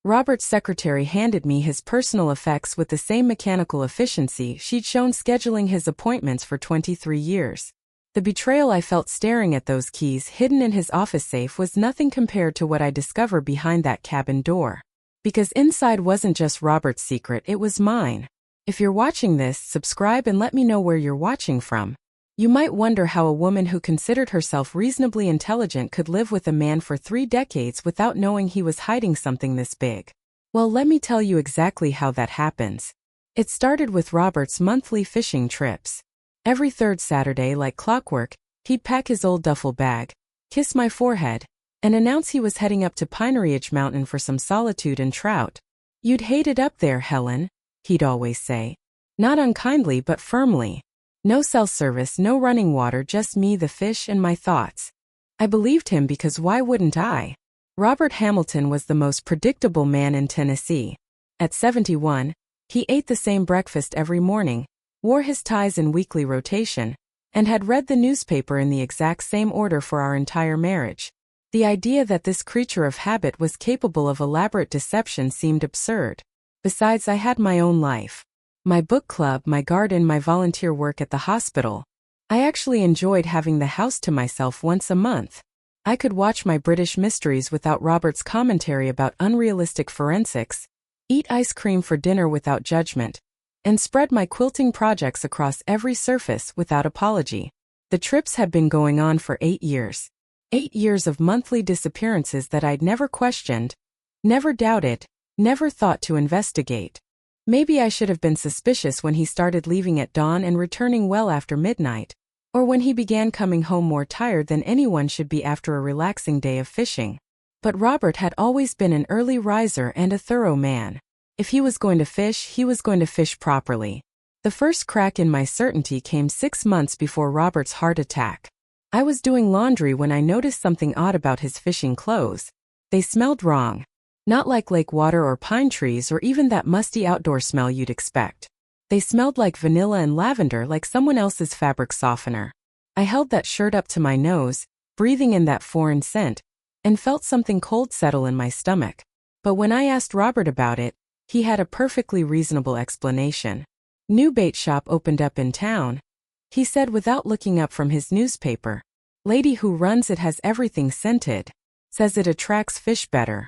Robert's secretary handed me his personal effects with the same mechanical efficiency she'd shown scheduling his appointments for 23 years. The betrayal I felt staring at those keys hidden in his office safe was nothing compared to what I discovered behind that cabin door. Because inside wasn't just Robert's secret, it was mine. If you're watching this, subscribe and let me know where you're watching from. You might wonder how a woman who considered herself reasonably intelligent could live with a man for 3 decades without knowing he was hiding something this big. Well, let me tell you exactly how that happens. It started with Robert's monthly fishing trips. Every third Saturday, like clockwork, he'd pack his old duffel bag, kiss my forehead, and announce he was heading up to Pine Ridge Mountain for some solitude and trout. "You'd hate it up there, Helen," he'd always say. Not unkindly but firmly. No cell service, no running water, just me, the fish, and my thoughts. I believed him because why wouldn't I? Robert Hamilton was the most predictable man in Tennessee. At 71, he ate the same breakfast every morning, wore his ties in weekly rotation, and had read the newspaper in the exact same order for our entire marriage. The idea that this creature of habit was capable of elaborate deception seemed absurd. Besides, I had my own life. My book club, my garden, my volunteer work at the hospital. I actually enjoyed having the house to myself once a month. I could watch my British mysteries without Robert's commentary about unrealistic forensics, eat ice cream for dinner without judgment, and spread my quilting projects across every surface without apology. The trips had been going on for 8 years. 8 years of monthly disappearances that I'd never questioned, never doubted, never thought to investigate. Maybe I should have been suspicious when he started leaving at dawn and returning well after midnight, or when he began coming home more tired than anyone should be after a relaxing day of fishing. But Robert had always been an early riser and a thorough man. If he was going to fish, he was going to fish properly. The first crack in my certainty came 6 months before Robert's heart attack. I was doing laundry when I noticed something odd about his fishing clothes. They smelled wrong. Not like lake water or pine trees or even that musty outdoor smell you'd expect. They smelled like vanilla and lavender, like someone else's fabric softener. I held that shirt up to my nose, breathing in that foreign scent, and felt something cold settle in my stomach. But when I asked Robert about it, he had a perfectly reasonable explanation. "New bait shop opened up in town," he said without looking up from his newspaper. "Lady who runs it has everything scented. Says it attracts fish better."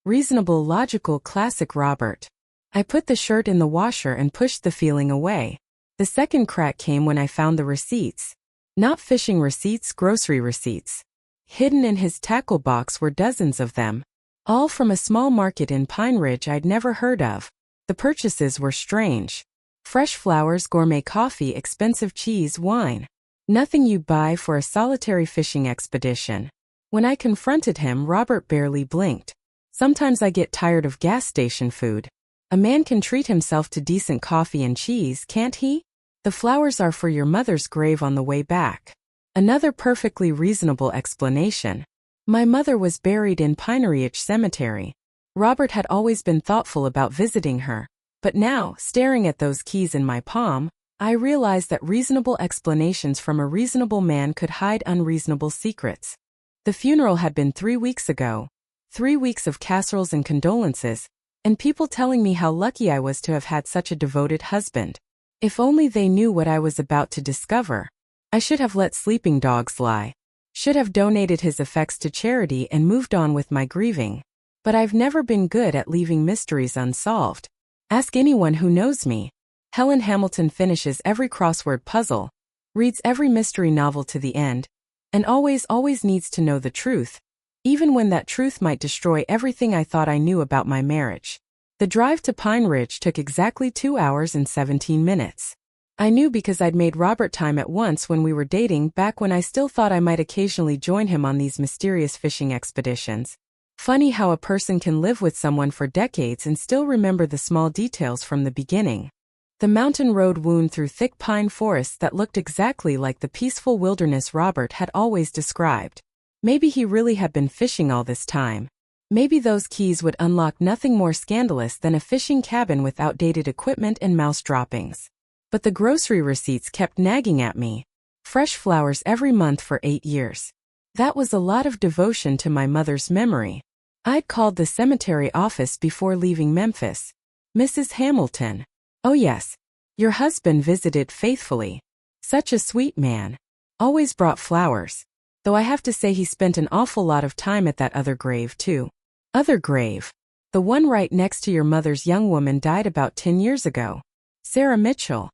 Reasonable, logical, classic Robert. I put the shirt in the washer and pushed the feeling away. The second crack came when I found the receipts. Not fishing receipts, grocery receipts. Hidden in his tackle box were dozens of them. All from a small market in Pine Ridge I'd never heard of. The purchases were strange. Fresh flowers, gourmet coffee, expensive cheese, wine. Nothing you'd buy for a solitary fishing expedition. When I confronted him, Robert barely blinked. "Sometimes I get tired of gas station food. A man can treat himself to decent coffee and cheese, can't he? The flowers are for your mother's grave on the way back." Another perfectly reasonable explanation. My mother was buried in Pine Ridge Cemetery. Robert had always been thoughtful about visiting her. But now, staring at those keys in my palm, I realized that reasonable explanations from a reasonable man could hide unreasonable secrets. The funeral had been 3 weeks ago. 3 weeks of casseroles and condolences, and people telling me how lucky I was to have had such a devoted husband. If only they knew what I was about to discover. I should have let sleeping dogs lie. Should have donated his effects to charity and moved on with my grieving. But I've never been good at leaving mysteries unsolved. Ask anyone who knows me. Helen Hamilton finishes every crossword puzzle, reads every mystery novel to the end, and always needs to know the truth, even when that truth might destroy everything I thought I knew about my marriage. The drive to Pine Ridge took exactly 2 hours and 17 minutes. I knew because I'd made Robert time at once when we were dating, back when I still thought I might occasionally join him on these mysterious fishing expeditions. Funny how a person can live with someone for decades and still remember the small details from the beginning. The mountain road wound through thick pine forests that looked exactly like the peaceful wilderness Robert had always described. Maybe he really had been fishing all this time. Maybe those keys would unlock nothing more scandalous than a fishing cabin with outdated equipment and mouse droppings. But the grocery receipts kept nagging at me. Fresh flowers every month for 8 years. That was a lot of devotion to my mother's memory. I'd called the cemetery office before leaving Memphis. Mrs. Hamilton. Oh yes. Your husband visited faithfully. Such a sweet man. Always brought flowers. Though I have to say he spent an awful lot of time at that other grave too. Other grave. The one right next to your mother's young woman died about 10 years ago. Sarah Mitchell.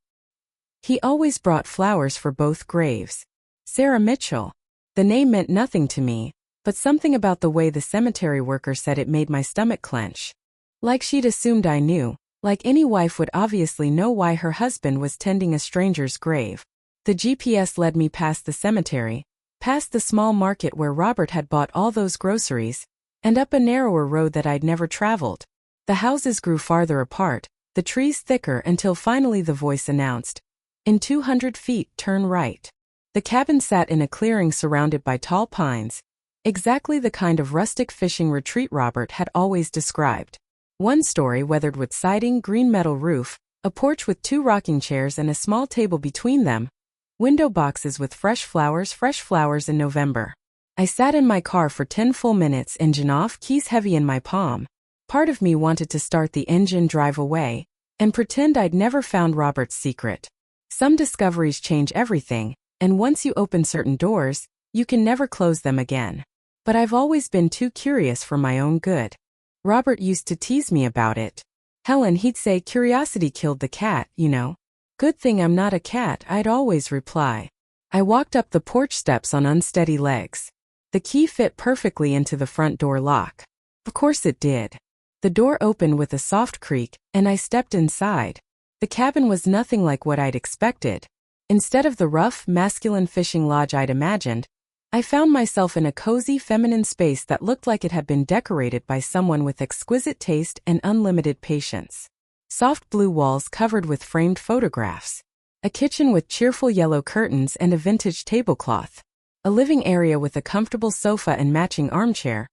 He always brought flowers for both graves. Sarah Mitchell. The name meant nothing to me, but something about the way the cemetery worker said it made my stomach clench. Like she'd assumed I knew, like any wife would obviously know why her husband was tending a stranger's grave. The GPS led me past the cemetery, past the small market where Robert had bought all those groceries, and up a narrower road that I'd never traveled. The houses grew farther apart, the trees thicker until finally the voice announced, "In 200 feet, turn right." The cabin sat in a clearing surrounded by tall pines, exactly the kind of rustic fishing retreat Robert had always described. One story weathered with siding, green metal roof, a porch with 2 rocking chairs and a small table between them, window boxes with fresh flowers in November. I sat in my car for 10 full minutes, engine off, keys heavy in my palm. Part of me wanted to start the engine, drive away, and pretend I'd never found Robert's secret. Some discoveries change everything, and once you open certain doors, you can never close them again. But I've always been too curious for my own good. Robert used to tease me about it. Helen, he'd say, curiosity killed the cat, you know. Good thing I'm not a cat, I'd always reply. I walked up the porch steps on unsteady legs. The key fit perfectly into the front door lock. Of course it did. The door opened with a soft creak, and I stepped inside. The cabin was nothing like what I'd expected. Instead of the rough, masculine fishing lodge I'd imagined, I found myself in a cozy, feminine space that looked like it had been decorated by someone with exquisite taste and unlimited patience. Soft blue walls covered with framed photographs. A kitchen with cheerful yellow curtains and a vintage tablecloth. A living area with a comfortable sofa and matching armchair,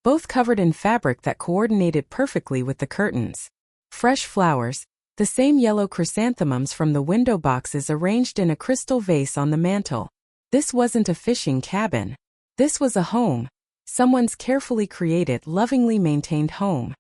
both covered in fabric that coordinated perfectly with the curtains. Fresh flowers, the same yellow chrysanthemums from the window boxes arranged in a crystal vase on the mantel. This wasn't a fishing cabin. This was a home. Someone's carefully created, lovingly maintained home.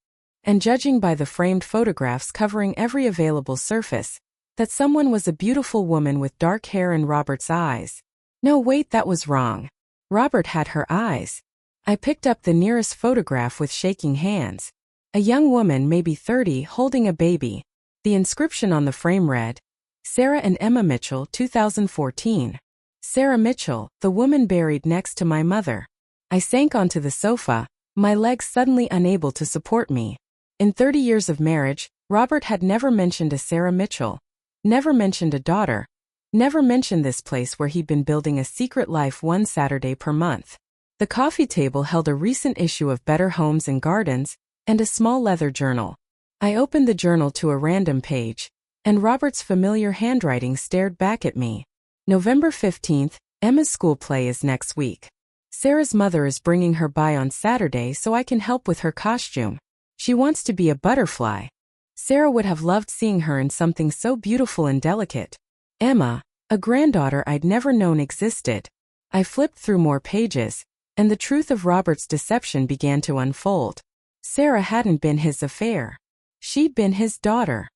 And judging by the framed photographs covering every available surface, that someone was a beautiful woman with dark hair and Robert's eyes. No, wait, that was wrong. Robert had her eyes. I picked up the nearest photograph with shaking hands. A young woman, maybe 30, holding a baby. The inscription on the frame read, Sarah and Emma Mitchell, 2014. Sarah Mitchell, the woman buried next to my mother. I sank onto the sofa, my legs suddenly unable to support me. In 30 years of marriage, Robert had never mentioned a Sarah Mitchell. Never mentioned a daughter. Never mentioned this place where he'd been building a secret life one Saturday per month. The coffee table held a recent issue of Better Homes and Gardens, and a small leather journal. I opened the journal to a random page, and Robert's familiar handwriting stared back at me. November 15th, Emma's school play is next week. Sarah's mother is bringing her by on Saturday so I can help with her costume. She wants to be a butterfly. Sarah would have loved seeing her in something so beautiful and delicate. Emma, a granddaughter I'd never known existed. I flipped through more pages, and the truth of Robert's deception began to unfold. Sarah hadn't been his affair. She'd been his daughter.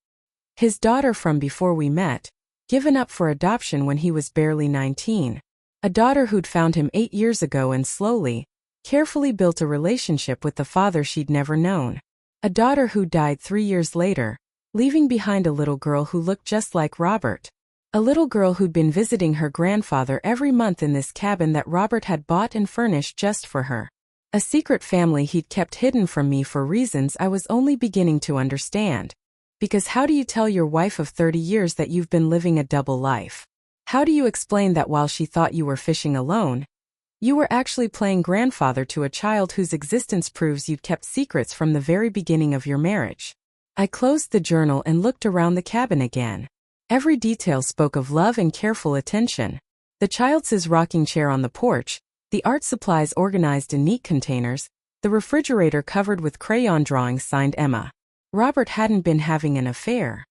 His daughter from before we met, given up for adoption when he was barely 19. A daughter who'd found him 8 years ago and slowly, carefully built a relationship with the father she'd never known. A daughter who died 3 years later, leaving behind a little girl who looked just like Robert. A little girl who'd been visiting her grandfather every month in this cabin that Robert had bought and furnished just for her. A secret family he'd kept hidden from me for reasons I was only beginning to understand. Because how do you tell your wife of 30 years that you've been living a double life? How do you explain that while she thought you were fishing alone, you were actually playing grandfather to a child whose existence proves you'd kept secrets from the very beginning of your marriage? I closed the journal and looked around the cabin again. Every detail spoke of love and careful attention. The child's rocking chair on the porch, the art supplies organized in neat containers, the refrigerator covered with crayon drawings signed Emma. Robert hadn't been having an affair.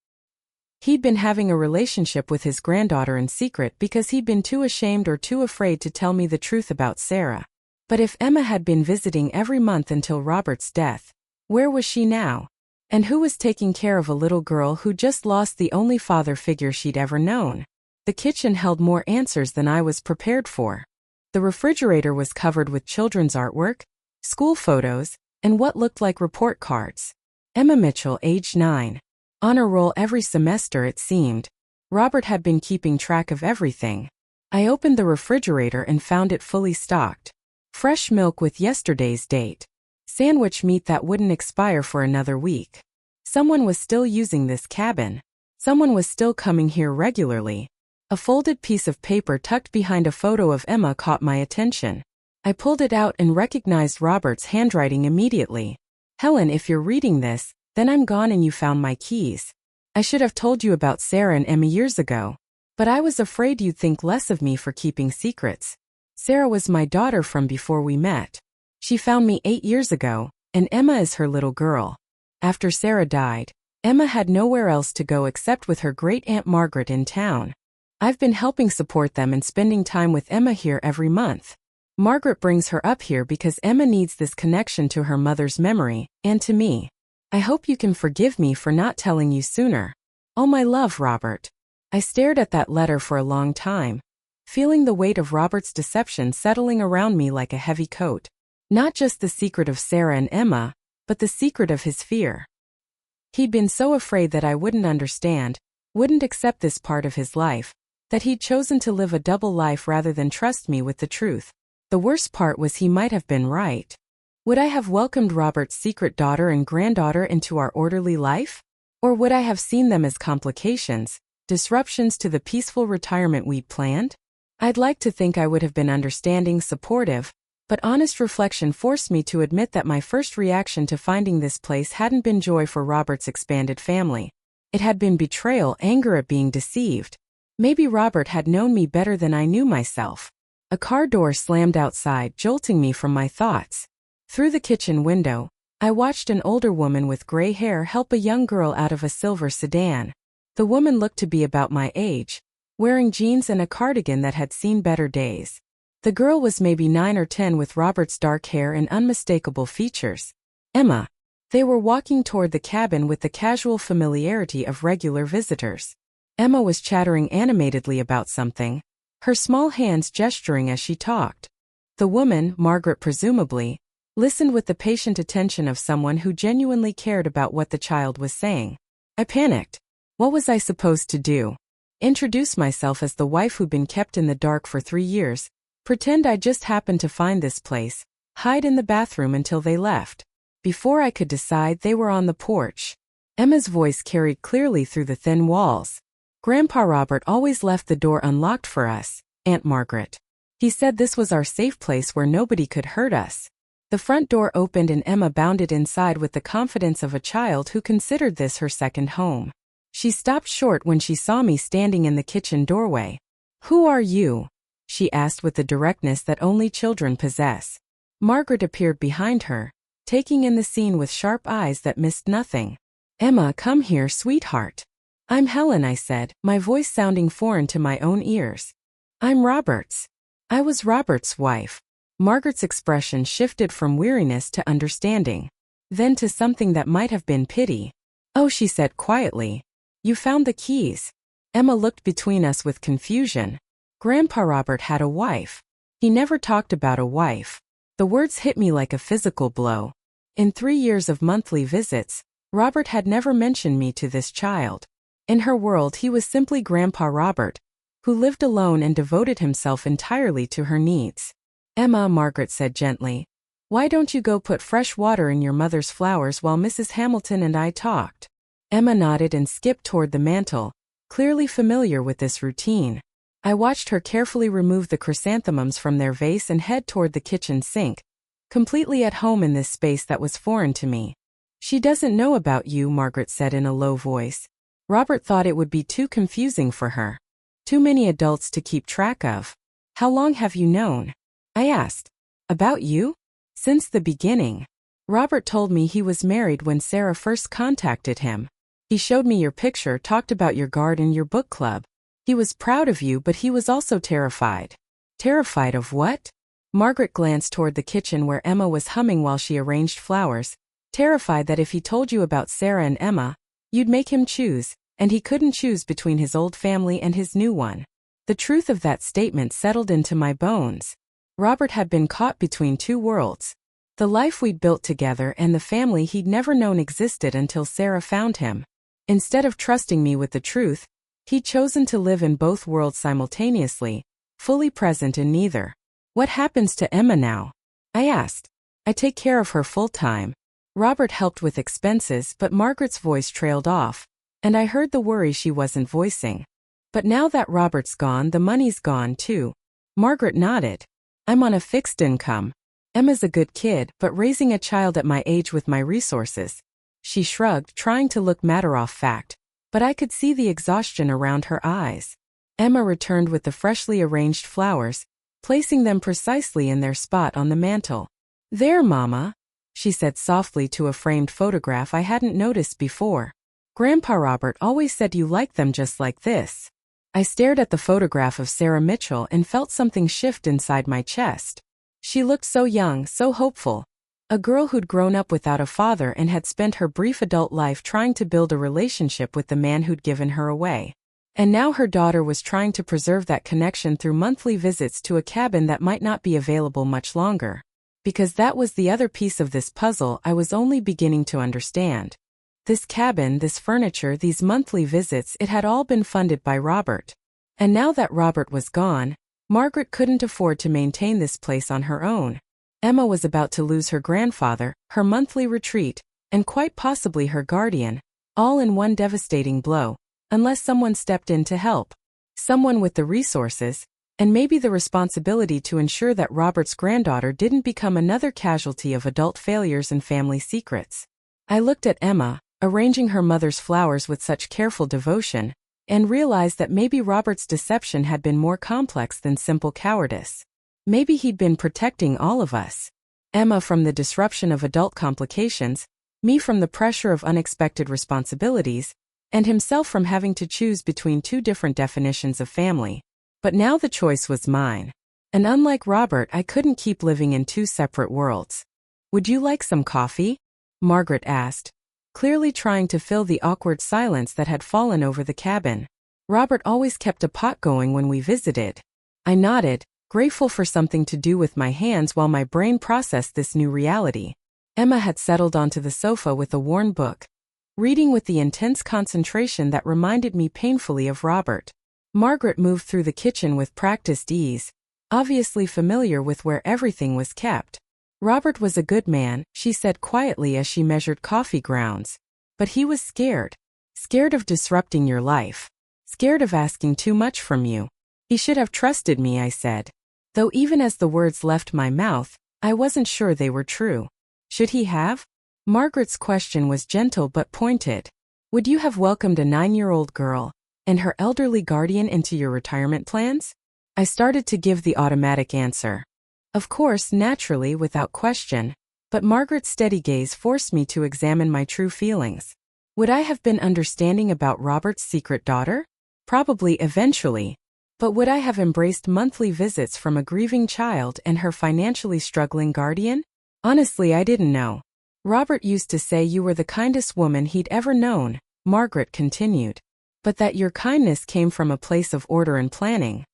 He'd been having a relationship with his granddaughter in secret because he'd been too ashamed or too afraid to tell me the truth about Sarah. But if Emma had been visiting every month until Robert's death, where was she now? And who was taking care of a little girl who just lost the only father figure she'd ever known? The kitchen held more answers than I was prepared for. The refrigerator was covered with children's artwork, school photos, and what looked like report cards. Emma Mitchell, age 9. Honor roll every semester, it seemed. Robert had been keeping track of everything. I opened the refrigerator and found it fully stocked. Fresh milk with yesterday's date. Sandwich meat that wouldn't expire for another week. Someone was still using this cabin. Someone was still coming here regularly. A folded piece of paper tucked behind a photo of Emma caught my attention. I pulled it out and recognized Robert's handwriting immediately. Helen, if you're reading this, then I'm gone and you found my keys. I should have told you about Sarah and Emma years ago. But I was afraid you'd think less of me for keeping secrets. Sarah was my daughter from before we met. She found me 8 years ago, and Emma is her little girl. After Sarah died, Emma had nowhere else to go except with her great-aunt Margaret in town. I've been helping support them and spending time with Emma here every month. Margaret brings her up here because Emma needs this connection to her mother's memory, and to me. I hope you can forgive me for not telling you sooner. All my love, Robert. I stared at that letter for a long time, feeling the weight of Robert's deception settling around me like a heavy coat. Not just the secret of Sarah and Emma, but the secret of his fear. He'd been so afraid that I wouldn't understand, wouldn't accept this part of his life, that he'd chosen to live a double life rather than trust me with the truth. The worst part was he might have been right. Would I have welcomed Robert's secret daughter and granddaughter into our orderly life? Or would I have seen them as complications, disruptions to the peaceful retirement we'd planned? I'd like to think I would have been understanding, supportive, but honest reflection forced me to admit that my first reaction to finding this place hadn't been joy for Robert's expanded family. It had been betrayal, anger at being deceived. Maybe Robert had known me better than I knew myself. A car door slammed outside, jolting me from my thoughts. Through the kitchen window, I watched an older woman with gray hair help a young girl out of a silver sedan. The woman looked to be about my age, wearing jeans and a cardigan that had seen better days. The girl was maybe 9 or 10 with Robert's dark hair and unmistakable features. Emma. They were walking toward the cabin with the casual familiarity of regular visitors. Emma was chattering animatedly about something, her small hands gesturing as she talked. The woman, Margaret presumably, listened with the patient attention of someone who genuinely cared about what the child was saying. I panicked. What was I supposed to do? Introduce myself as the wife who'd been kept in the dark for 3 years, pretend I just happened to find this place, hide in the bathroom until they left. Before I could decide, they were on the porch. Emma's voice carried clearly through the thin walls. Grandpa Robert always left the door unlocked for us, Aunt Margaret. He said this was our safe place where nobody could hurt us. The front door opened and Emma bounded inside with the confidence of a child who considered this her second home. She stopped short when she saw me standing in the kitchen doorway. "Who are you?" she asked with the directness that only children possess. Margaret appeared behind her, taking in the scene with sharp eyes that missed nothing. "Emma, come here, sweetheart." "I'm Helen," I said, my voice sounding foreign to my own ears. "I'm Robert's." I was Robert's wife. Margaret's expression shifted from weariness to understanding, then to something that might have been pity. "Oh," she said quietly. "You found the keys." Emma looked between us with confusion. Grandpa Robert had a wife. He never talked about a wife. The words hit me like a physical blow. In 3 years of monthly visits, Robert had never mentioned me to this child. In her world, he was simply Grandpa Robert, who lived alone and devoted himself entirely to her needs. "Emma," Margaret said gently, "why don't you go put fresh water in your mother's flowers while Mrs. Hamilton and I talked?" Emma nodded and skipped toward the mantel, clearly familiar with this routine. I watched her carefully remove the chrysanthemums from their vase and head toward the kitchen sink, completely at home in this space that was foreign to me. "She doesn't know about you," Margaret said in a low voice. "Robert thought it would be too confusing for her. Too many adults to keep track of." "How long have you known?" I asked. "About you?" "Since the beginning. Robert told me he was married when Sarah first contacted him. He showed me your picture, talked about your garden, your book club. He was proud of you, but he was also terrified." "Terrified of what?" Margaret glanced toward the kitchen where Emma was humming while she arranged flowers, terrified that if he told you about Sarah and Emma, you'd make him choose, and he couldn't choose between his old family and his new one. The truth of that statement settled into my bones. Robert had been caught between two worlds. The life we'd built together and the family he'd never known existed until Sarah found him. Instead of trusting me with the truth, he'd chosen to live in both worlds simultaneously, fully present in neither. What happens to Emma now? I asked. I take care of her full-time. Robert helped with expenses, but Margaret's voice trailed off, and I heard the worry she wasn't voicing. But now that Robert's gone, the money's gone too. Margaret nodded. I'm on a fixed income. Emma's a good kid, but raising a child at my age with my resources. She shrugged, trying to look matter-of-fact, but I could see the exhaustion around her eyes. Emma returned with the freshly arranged flowers, placing them precisely in their spot on the mantel. There, Mama, she said softly to a framed photograph I hadn't noticed before. Grandpa Robert always said you liked them just like this. I stared at the photograph of Sarah Mitchell and felt something shift inside my chest. She looked so young, so hopeful. A girl who'd grown up without a father and had spent her brief adult life trying to build a relationship with the man who'd given her away. And now her daughter was trying to preserve that connection through monthly visits to a cabin that might not be available much longer. Because that was the other piece of this puzzle I was only beginning to understand. This cabin, this furniture, these monthly visits, it had all been funded by Robert. And now that Robert was gone, Margaret couldn't afford to maintain this place on her own. Emma was about to lose her grandfather, her monthly retreat, and quite possibly her guardian, all in one devastating blow, unless someone stepped in to help. Someone with the resources, and maybe the responsibility to ensure that Robert's granddaughter didn't become another casualty of adult failures and family secrets. I looked at Emma, arranging her mother's flowers with such careful devotion, and realized that maybe Robert's deception had been more complex than simple cowardice. Maybe he'd been protecting all of us. Emma from the disruption of adult complications, me from the pressure of unexpected responsibilities, and himself from having to choose between two different definitions of family. But now the choice was mine. And unlike Robert, I couldn't keep living in two separate worlds. Would you like some coffee? Margaret asked, clearly trying to fill the awkward silence that had fallen over the cabin. Robert always kept a pot going when we visited. I nodded, grateful for something to do with my hands while my brain processed this new reality. Emma had settled onto the sofa with a worn book, reading with the intense concentration that reminded me painfully of Robert. Margaret moved through the kitchen with practiced ease, obviously familiar with where everything was kept. Robert was a good man, she said quietly as she measured coffee grounds. But he was scared. Scared of disrupting your life. Scared of asking too much from you. He should have trusted me, I said. Though even as the words left my mouth, I wasn't sure they were true. Should he have? Margaret's question was gentle but pointed. Would you have welcomed a 9-year-old girl and her elderly guardian into your retirement plans? I started to give the automatic answer. Of course, naturally, without question, but Margaret's steady gaze forced me to examine my true feelings. Would I have been understanding about Robert's secret daughter? Probably eventually. But would I have embraced monthly visits from a grieving child and her financially struggling guardian? Honestly, I didn't know. Robert used to say you were the kindest woman he'd ever known, Margaret continued. But that your kindness came from a place of order and planning.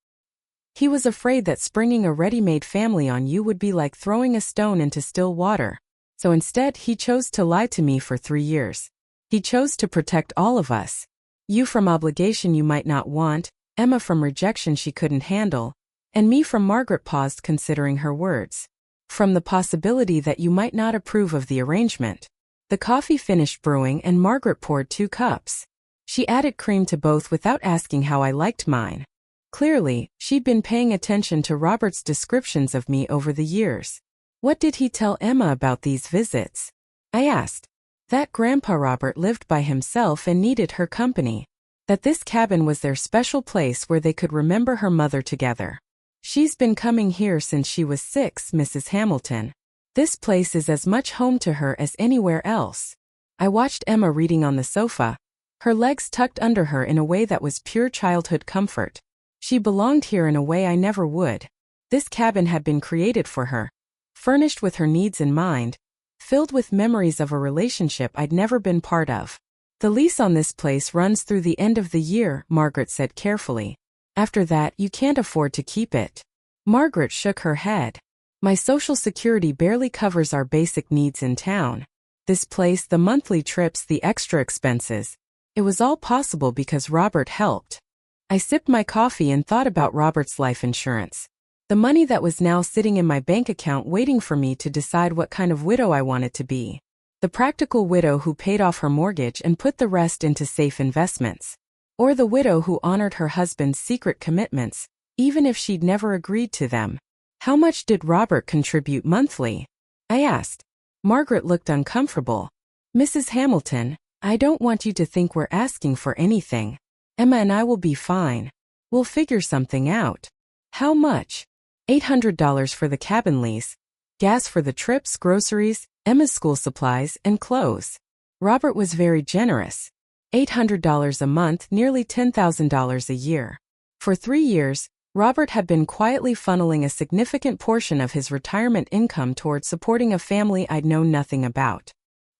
He was afraid that springing a ready-made family on you would be like throwing a stone into still water. So instead, he chose to lie to me for 3 years. He chose to protect all of us. You from obligation you might not want, Emma from rejection she couldn't handle, and me from Margaret paused considering her words. From the possibility that you might not approve of the arrangement. The coffee finished brewing and Margaret poured 2 cups. She added cream to both without asking how I liked mine. Clearly, she'd been paying attention to Robert's descriptions of me over the years. What did he tell Emma about these visits? I asked. That Grandpa Robert lived by himself and needed her company. That this cabin was their special place where they could remember her mother together. She's been coming here since she was 6, Mrs. Hamilton. This place is as much home to her as anywhere else. I watched Emma reading on the sofa, her legs tucked under her in a way that was pure childhood comfort. She belonged here in a way I never would. This cabin had been created for her, furnished with her needs in mind, filled with memories of a relationship I'd never been part of. The lease on this place runs through the end of the year, Margaret said carefully. After that, you can't afford to keep it. Margaret shook her head. My Social Security barely covers our basic needs in town. This place, the monthly trips, the extra expenses. It was all possible because Robert helped. I sipped my coffee and thought about Robert's life insurance. The money that was now sitting in my bank account waiting for me to decide what kind of widow I wanted to be. The practical widow who paid off her mortgage and put the rest into safe investments. Or the widow who honored her husband's secret commitments, even if she'd never agreed to them. How much did Robert contribute monthly? I asked. Margaret looked uncomfortable. Mrs. Hamilton, I don't want you to think we're asking for anything. Emma and I will be fine. We'll figure something out. How much? $800 for the cabin lease, gas for the trips, groceries, Emma's school supplies, and clothes. Robert was very generous. $800 a month, nearly $10,000 a year. For 3 years, Robert had been quietly funneling a significant portion of his retirement income towards supporting a family I'd known nothing about.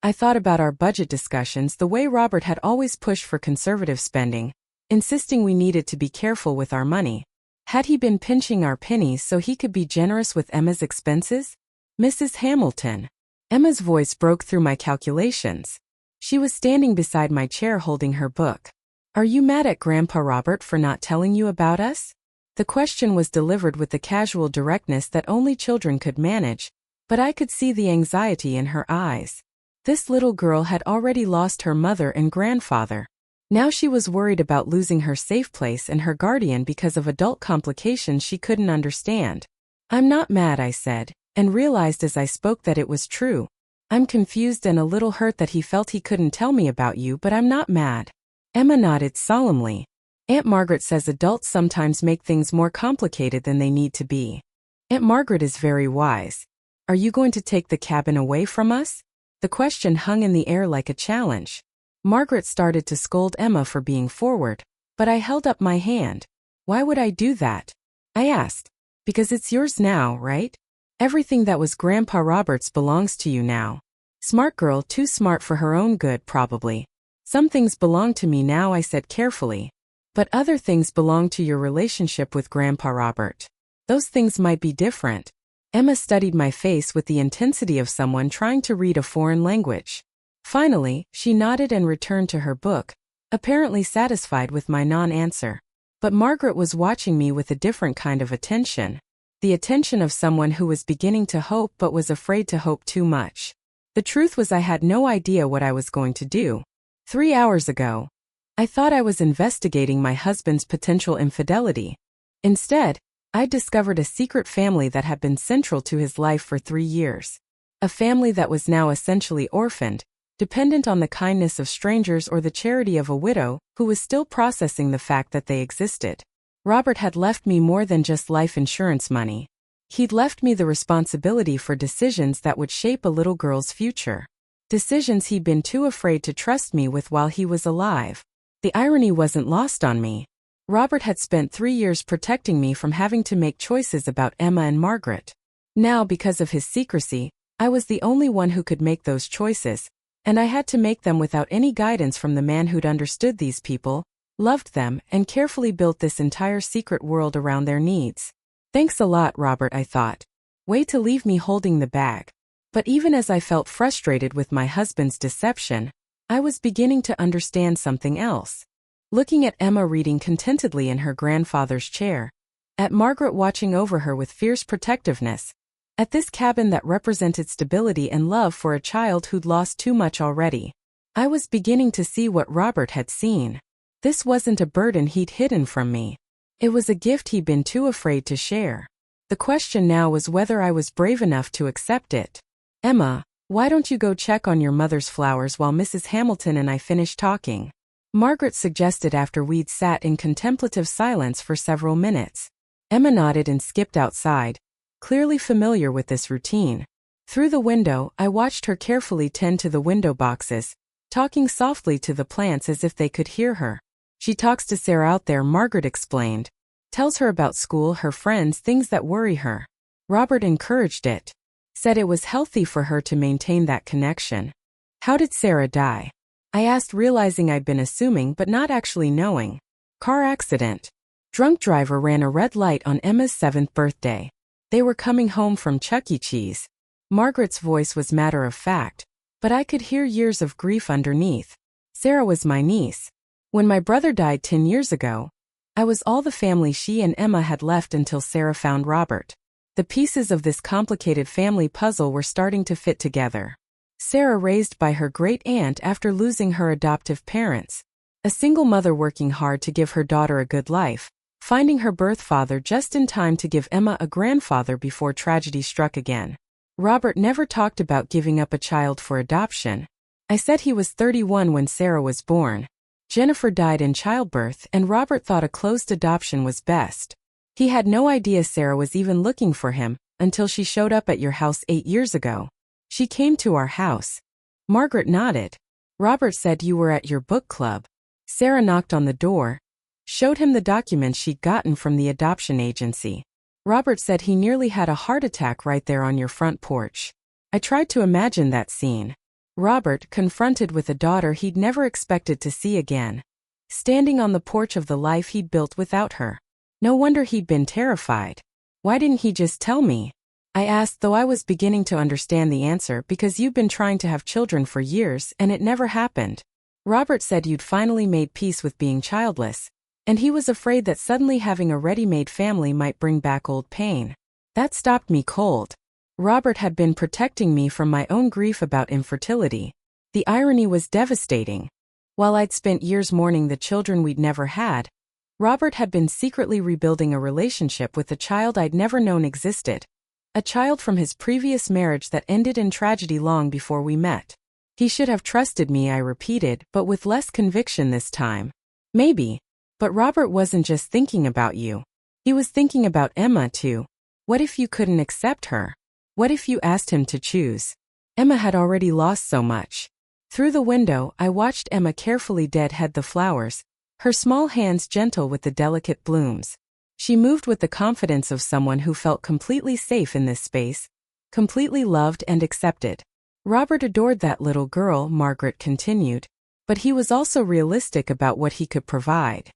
I thought about our budget discussions, the way Robert had always pushed for conservative spending, insisting we needed to be careful with our money. Had he been pinching our pennies so he could be generous with Emma's expenses? Mrs. Hamilton. Emma's voice broke through my calculations. She was standing beside my chair holding her book. Are you mad at Grandpa Robert for not telling you about us? The question was delivered with the casual directness that only children could manage, but I could see the anxiety in her eyes. This little girl had already lost her mother and grandfather. Now she was worried about losing her safe place and her guardian because of adult complications she couldn't understand. I'm not mad, I said, and realized as I spoke that it was true. I'm confused and a little hurt that he felt he couldn't tell me about you, but I'm not mad. Emma nodded solemnly. Aunt Margaret says adults sometimes make things more complicated than they need to be. Aunt Margaret is very wise. Are you going to take the cabin away from us? The question hung in the air like a challenge. Margaret started to scold Emma for being forward, but I held up my hand. Why would I do that? I asked. Because it's yours now, right? Everything that was Grandpa Robert's belongs to you now. Smart girl, too smart for her own good, probably. Some things belong to me now, I said carefully. But other things belong to your relationship with Grandpa Robert. Those things might be different. Emma studied my face with the intensity of someone trying to read a foreign language. Finally, she nodded and returned to her book, apparently satisfied with my non-answer. But Margaret was watching me with a different kind of attention. The attention of someone who was beginning to hope but was afraid to hope too much. The truth was I had no idea what I was going to do. 3 hours ago, I thought I was investigating my husband's potential infidelity. Instead, I discovered a secret family that had been central to his life for 3 years. A family that was now essentially orphaned, dependent on the kindness of strangers or the charity of a widow who was still processing the fact that they existed. Robert had left me more than just life insurance money. He'd left me the responsibility for decisions that would shape a little girl's future. Decisions he'd been too afraid to trust me with while he was alive. The irony wasn't lost on me. Robert had spent 3 years protecting me from having to make choices about Emma and Margaret. Now, because of his secrecy, I was the only one who could make those choices, and I had to make them without any guidance from the man who'd understood these people, loved them, and carefully built this entire secret world around their needs. Thanks a lot, Robert, I thought. Way to leave me holding the bag. But even as I felt frustrated with my husband's deception, I was beginning to understand something else. Looking at Emma reading contentedly in her grandfather's chair, at Margaret watching over her with fierce protectiveness, at this cabin that represented stability and love for a child who'd lost too much already, I was beginning to see what Robert had seen. This wasn't a burden he'd hidden from me. It was a gift he'd been too afraid to share. The question now was whether I was brave enough to accept it. Emma, why don't you go check on your mother's flowers while Mrs. Hamilton and I finish talking? Margaret suggested after we'd sat in contemplative silence for several minutes. Emma nodded and skipped outside, clearly familiar with this routine. Through the window, I watched her carefully tend to the window boxes, talking softly to the plants as if they could hear her. She talks to Sarah out there, Margaret explained. Tells her about school, her friends, things that worry her. Robert encouraged it. Said it was healthy for her to maintain that connection. How did Sarah die? I asked, realizing I'd been assuming but not actually knowing. Car accident. Drunk driver ran a red light on Emma's 7th birthday. They were coming home from Chuck E. Cheese. Margaret's voice was matter of fact, but I could hear years of grief underneath. Sarah was my niece. When my brother died 10 years ago, I was all the family she and Emma had left until Sarah found Robert. The pieces of this complicated family puzzle were starting to fit together. Sarah, raised by her great-aunt after losing her adoptive parents. A single mother working hard to give her daughter a good life, finding her birth father just in time to give Emma a grandfather before tragedy struck again. Robert never talked about giving up a child for adoption. I said he was 31 when Sarah was born. Jennifer died in childbirth and Robert thought a closed adoption was best. He had no idea Sarah was even looking for him until she showed up at your house 8 years ago. She came to our house. Margaret nodded. Robert said you were at your book club. Sarah knocked on the door, showed him the documents she'd gotten from the adoption agency. Robert said he nearly had a heart attack right there on your front porch. I tried to imagine that scene. Robert, confronted with a daughter he'd never expected to see again, standing on the porch of the life he'd built without her. No wonder he'd been terrified. Why didn't he just tell me? I asked, though I was beginning to understand the answer, because you've been trying to have children for years and it never happened. Robert said you'd finally made peace with being childless, and he was afraid that suddenly having a ready-made family might bring back old pain. That stopped me cold. Robert had been protecting me from my own grief about infertility. The irony was devastating. While I'd spent years mourning the children we'd never had, Robert had been secretly rebuilding a relationship with a child I'd never known existed. A child from his previous marriage that ended in tragedy long before we met. He should have trusted me, I repeated, but with less conviction this time. Maybe. But Robert wasn't just thinking about you. He was thinking about Emma too. What if you couldn't accept her? What if you asked him to choose? Emma had already lost so much. Through the window, I watched Emma carefully deadhead the flowers, her small hands gentle with the delicate blooms. She moved with the confidence of someone who felt completely safe in this space, completely loved and accepted. Robert adored that little girl, Margaret continued, but he was also realistic about what he could provide.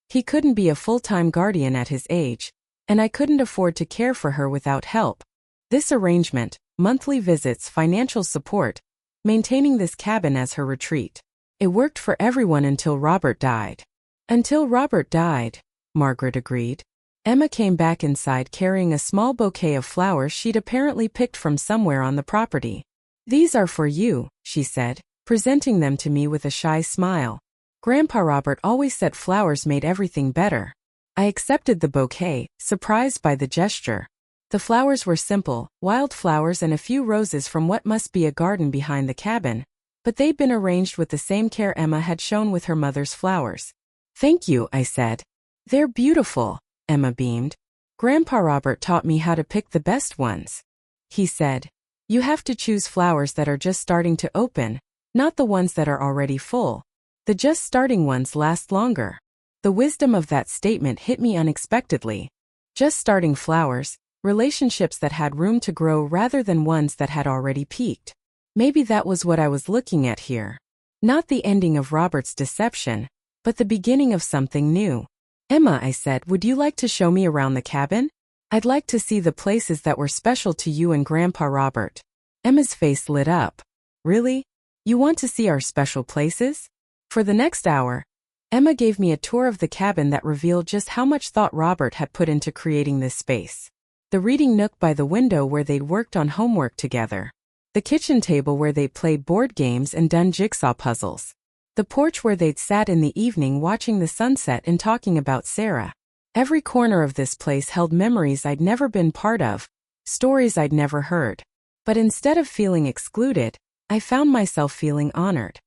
He couldn't be a full-time guardian at his age, and I couldn't afford to care for her without help. This arrangement, monthly visits, financial support, maintaining this cabin as her retreat. It worked for everyone until Robert died. Until Robert died, Margaret agreed. Emma came back inside carrying a small bouquet of flowers she'd apparently picked from somewhere on the property. These are for you, she said, presenting them to me with a shy smile. Grandpa Robert always said flowers made everything better. I accepted the bouquet, surprised by the gesture. The flowers were simple, wildflowers and a few roses from what must be a garden behind the cabin, but they'd been arranged with the same care Emma had shown with her mother's flowers. Thank you, I said. They're beautiful, Emma beamed. Grandpa Robert taught me how to pick the best ones. He said, you have to choose flowers that are just starting to open, not the ones that are already full. The just starting ones last longer. The wisdom of that statement hit me unexpectedly. Just starting flowers, relationships that had room to grow rather than ones that had already peaked. Maybe that was what I was looking at here. Not the ending of Robert's deception, but the beginning of something new. Emma, I said, would you like to show me around the cabin? I'd like to see the places that were special to you and Grandpa Robert. Emma's face lit up. Really? You want to see our special places? For the next hour, Emma gave me a tour of the cabin that revealed just how much thought Robert had put into creating this space. The reading nook by the window where they'd worked on homework together. The kitchen table where they'd played board games and done jigsaw puzzles. The porch where they'd sat in the evening watching the sunset and talking about Sarah. Every corner of this place held memories I'd never been part of, stories I'd never heard. But instead of feeling excluded, I found myself feeling honored.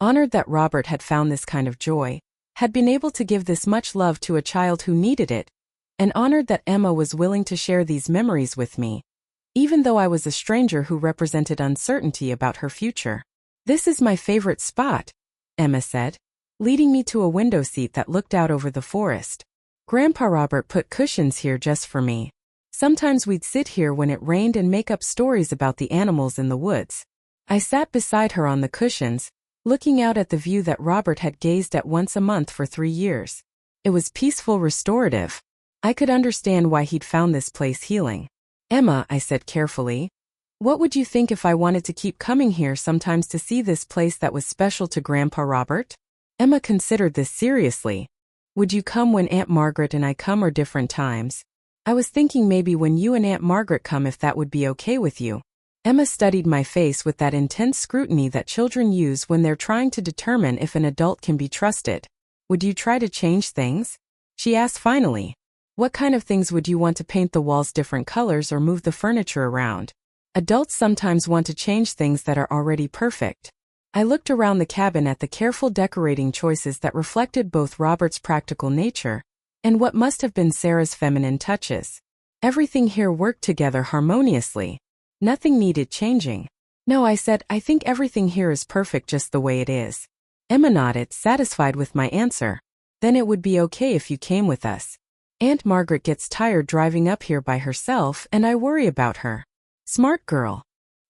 Honored that Robert had found this kind of joy, had been able to give this much love to a child who needed it, and honored that Emma was willing to share these memories with me, even though I was a stranger who represented uncertainty about her future. This is my favorite spot, Emma said, leading me to a window seat that looked out over the forest. Grandpa Robert put cushions here just for me. Sometimes we'd sit here when it rained and make up stories about the animals in the woods. I sat beside her on the cushions, looking out at the view that Robert had gazed at once a month for 3 years. It was peaceful, restorative. I could understand why he'd found this place healing. Emma, I said carefully, what would you think if I wanted to keep coming here sometimes to see this place that was special to Grandpa Robert? Emma considered this seriously. Would you come when Aunt Margaret and I come or different times? I was thinking maybe when you and Aunt Margaret come, if that would be okay with you. Emma studied my face with that intense scrutiny that children use when they're trying to determine if an adult can be trusted. Would you try to change things? She asked finally. What kind of things would you want to paint the walls different colors or move the furniture around? Adults sometimes want to change things that are already perfect. I looked around the cabin at the careful decorating choices that reflected both Robert's practical nature and what must have been Sarah's feminine touches. Everything here worked together harmoniously. Nothing needed changing. No, I said, I think everything here is perfect just the way it is. Emma nodded, satisfied with my answer. Then it would be okay if you came with us. Aunt Margaret gets tired driving up here by herself, and I worry about her. Smart girl.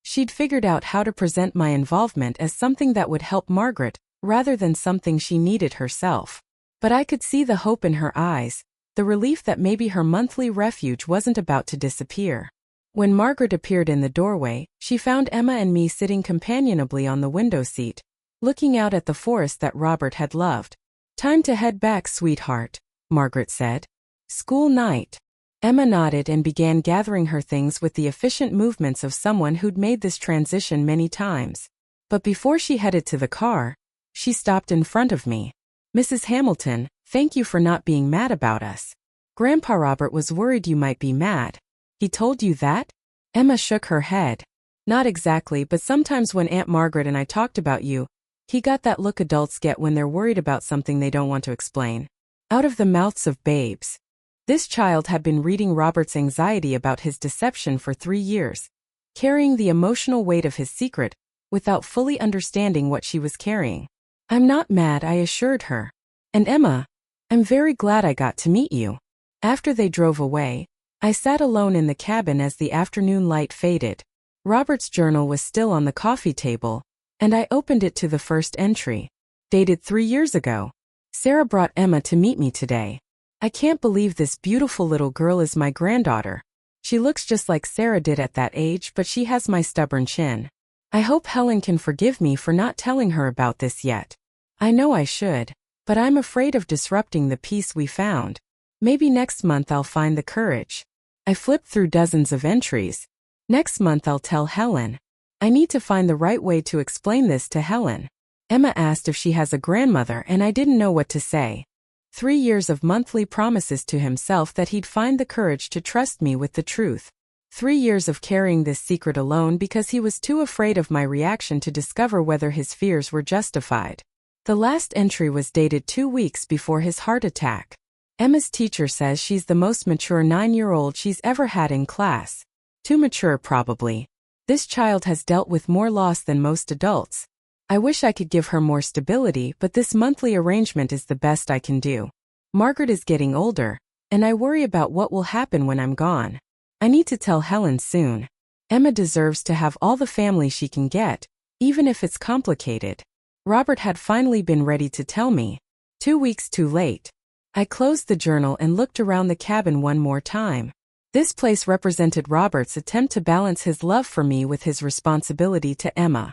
She'd figured out how to present my involvement as something that would help Margaret, rather than something she needed herself. But I could see the hope in her eyes, the relief that maybe her monthly refuge wasn't about to disappear. When Margaret appeared in the doorway, she found Emma and me sitting companionably on the window seat, looking out at the forest that Robert had loved. Time to head back, sweetheart, Margaret said. School night. Emma nodded and began gathering her things with the efficient movements of someone who'd made this transition many times. But before she headed to the car, she stopped in front of me. Mrs. Hamilton, thank you for not being mad about us. Grandpa Robert was worried you might be mad. He told you that? Emma shook her head. Not exactly, but sometimes when Aunt Margaret and I talked about you, he got that look adults get when they're worried about something they don't want to explain. Out of the mouths of babes. This child had been reading Robert's anxiety about his deception for 3 years, carrying the emotional weight of his secret, without fully understanding what she was carrying. I'm not mad, I assured her. And Emma, I'm very glad I got to meet you. After they drove away, I sat alone in the cabin as the afternoon light faded. Robert's journal was still on the coffee table, and I opened it to the first entry. Dated 3 years ago. Sarah brought Emma to meet me today. I can't believe this beautiful little girl is my granddaughter. She looks just like Sarah did at that age, but she has my stubborn chin. I hope Helen can forgive me for not telling her about this yet. I know I should, but I'm afraid of disrupting the peace we found. Maybe next month I'll find the courage. I flipped through dozens of entries. Next month I'll tell Helen. I need to find the right way to explain this to Helen. Emma asked if she has a grandmother, and I didn't know what to say. 3 years of monthly promises to himself that he'd find the courage to trust me with the truth. 3 years of carrying this secret alone because he was too afraid of my reaction to discover whether his fears were justified. The last entry was dated 2 weeks before his heart attack. Emma's teacher says she's the most mature 9-year-old she's ever had in class. Too mature, probably. This child has dealt with more loss than most adults. I wish I could give her more stability, but this monthly arrangement is the best I can do. Margaret is getting older, and I worry about what will happen when I'm gone. I need to tell Helen soon. Emma deserves to have all the family she can get, even if it's complicated. Robert had finally been ready to tell me. 2 weeks too late. I closed the journal and looked around the cabin one more time. This place represented Robert's attempt to balance his love for me with his responsibility to Emma.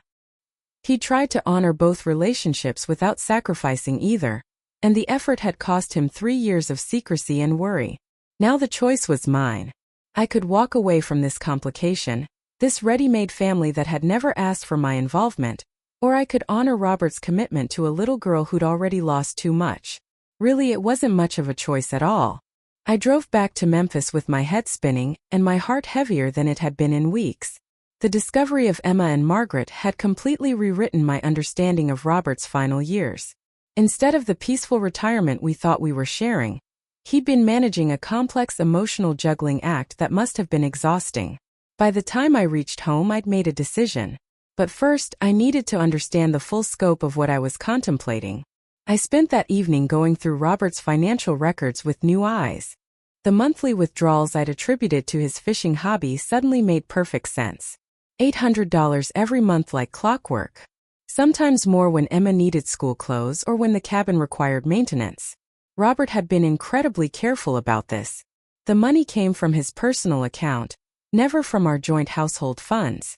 He tried to honor both relationships without sacrificing either, and the effort had cost him 3 years of secrecy and worry. Now the choice was mine. I could walk away from this complication, this ready-made family that had never asked for my involvement, or I could honor Robert's commitment to a little girl who'd already lost too much. Really, it wasn't much of a choice at all. I drove back to Memphis with my head spinning and my heart heavier than it had been in weeks. The discovery of Emma and Margaret had completely rewritten my understanding of Robert's final years. Instead of the peaceful retirement we thought we were sharing, he'd been managing a complex emotional juggling act that must have been exhausting. By the time I reached home, I'd made a decision. But first, I needed to understand the full scope of what I was contemplating. I spent that evening going through Robert's financial records with new eyes. The monthly withdrawals I'd attributed to his fishing hobby suddenly made perfect sense. $800 every month like clockwork. Sometimes more when Emma needed school clothes or when the cabin required maintenance. Robert had been incredibly careful about this. The money came from his personal account, never from our joint household funds.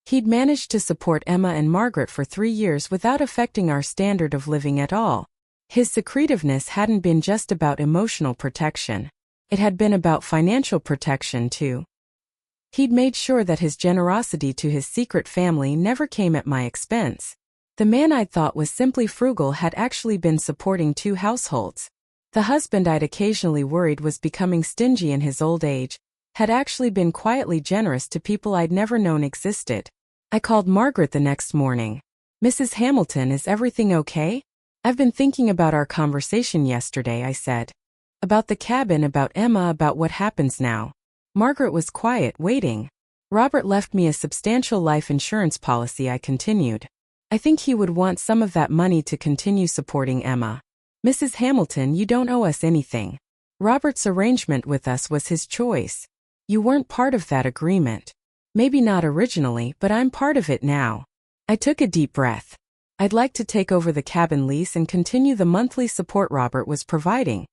He'd managed to support Emma and Margaret for 3 years without affecting our standard of living at all. His secretiveness hadn't been just about emotional protection. It had been about financial protection too. He'd made sure that his generosity to his secret family never came at my expense. The man I'd thought was simply frugal had actually been supporting 2 households. The husband I'd occasionally worried was becoming stingy in his old age had actually been quietly generous to people I'd never known existed. I called Margaret the next morning. "Mrs. Hamilton, is everything okay? I've been thinking about our conversation yesterday," I said. "About the cabin, about Emma, about what happens now." Margaret was quiet, waiting. "Robert left me a substantial life insurance policy," I continued. "I think he would want some of that money to continue supporting Emma. Mrs. Hamilton, you don't owe us anything. Robert's arrangement with us was his choice. You weren't part of that agreement. Maybe not originally, but I'm part of it now." I took a deep breath. I'd like to take over the cabin lease and continue the monthly support Robert was providing.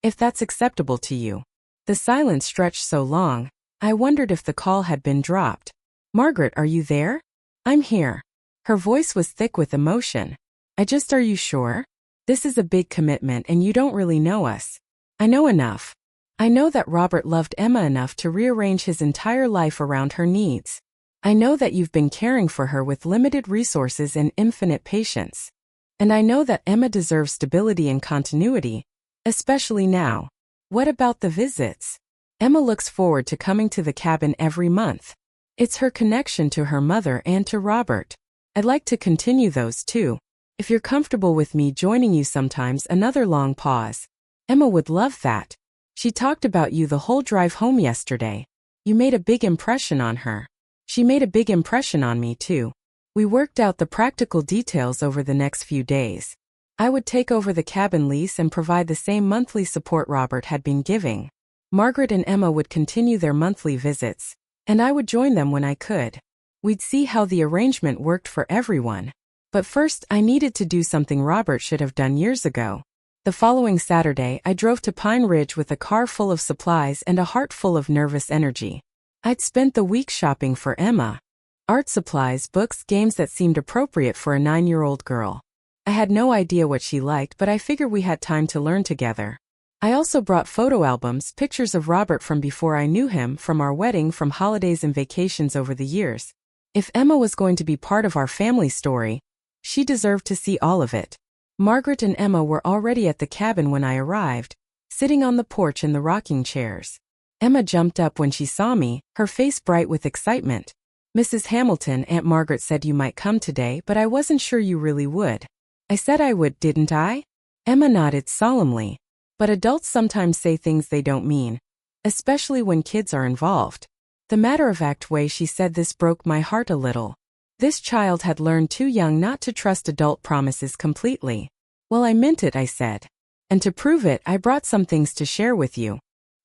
If that's acceptable to you. The silence stretched so long, I wondered if the call had been dropped. "Margaret, are you there?" "I'm here." Her voice was thick with emotion. Are you sure? This is a big commitment and you don't really know us." "I know enough. I know that Robert loved Emma enough to rearrange his entire life around her needs. I know that you've been caring for her with limited resources and infinite patience. And I know that Emma deserves stability and continuity, especially now. What about the visits? Emma looks forward to coming to the cabin every month. It's her connection to her mother and to Robert. I'd like to continue those too. If you're comfortable with me joining you sometimes." Another long pause. "Emma would love that. She talked about you the whole drive home yesterday. You made a big impression on her. She made a big impression on me too." We worked out the practical details over the next few days. I would take over the cabin lease and provide the same monthly support Robert had been giving. Margaret and Emma would continue their monthly visits, and I would join them when I could. We'd see how the arrangement worked for everyone. But first, I needed to do something Robert should have done years ago. The following Saturday, I drove to Pine Ridge with a car full of supplies and a heart full of nervous energy. I'd spent the week shopping for Emma. Art supplies, books, games that seemed appropriate for a 9-year-old girl. I had no idea what she liked, but I figured we had time to learn together. I also brought photo albums, pictures of Robert from before I knew him, from our wedding, from holidays and vacations over the years. If Emma was going to be part of our family story, she deserved to see all of it. Margaret and Emma were already at the cabin when I arrived, sitting on the porch in the rocking chairs. Emma jumped up when she saw me, her face bright with excitement. "Mrs. Hamilton, Aunt Margaret said you might come today, but I wasn't sure you really would." "I said I would, didn't I?" Emma nodded solemnly. "But adults sometimes say things they don't mean, especially when kids are involved." The matter-of-fact way she said this broke my heart a little. This child had learned too young not to trust adult promises completely. "Well, I meant it," I said. "And to prove it, I brought some things to share with you."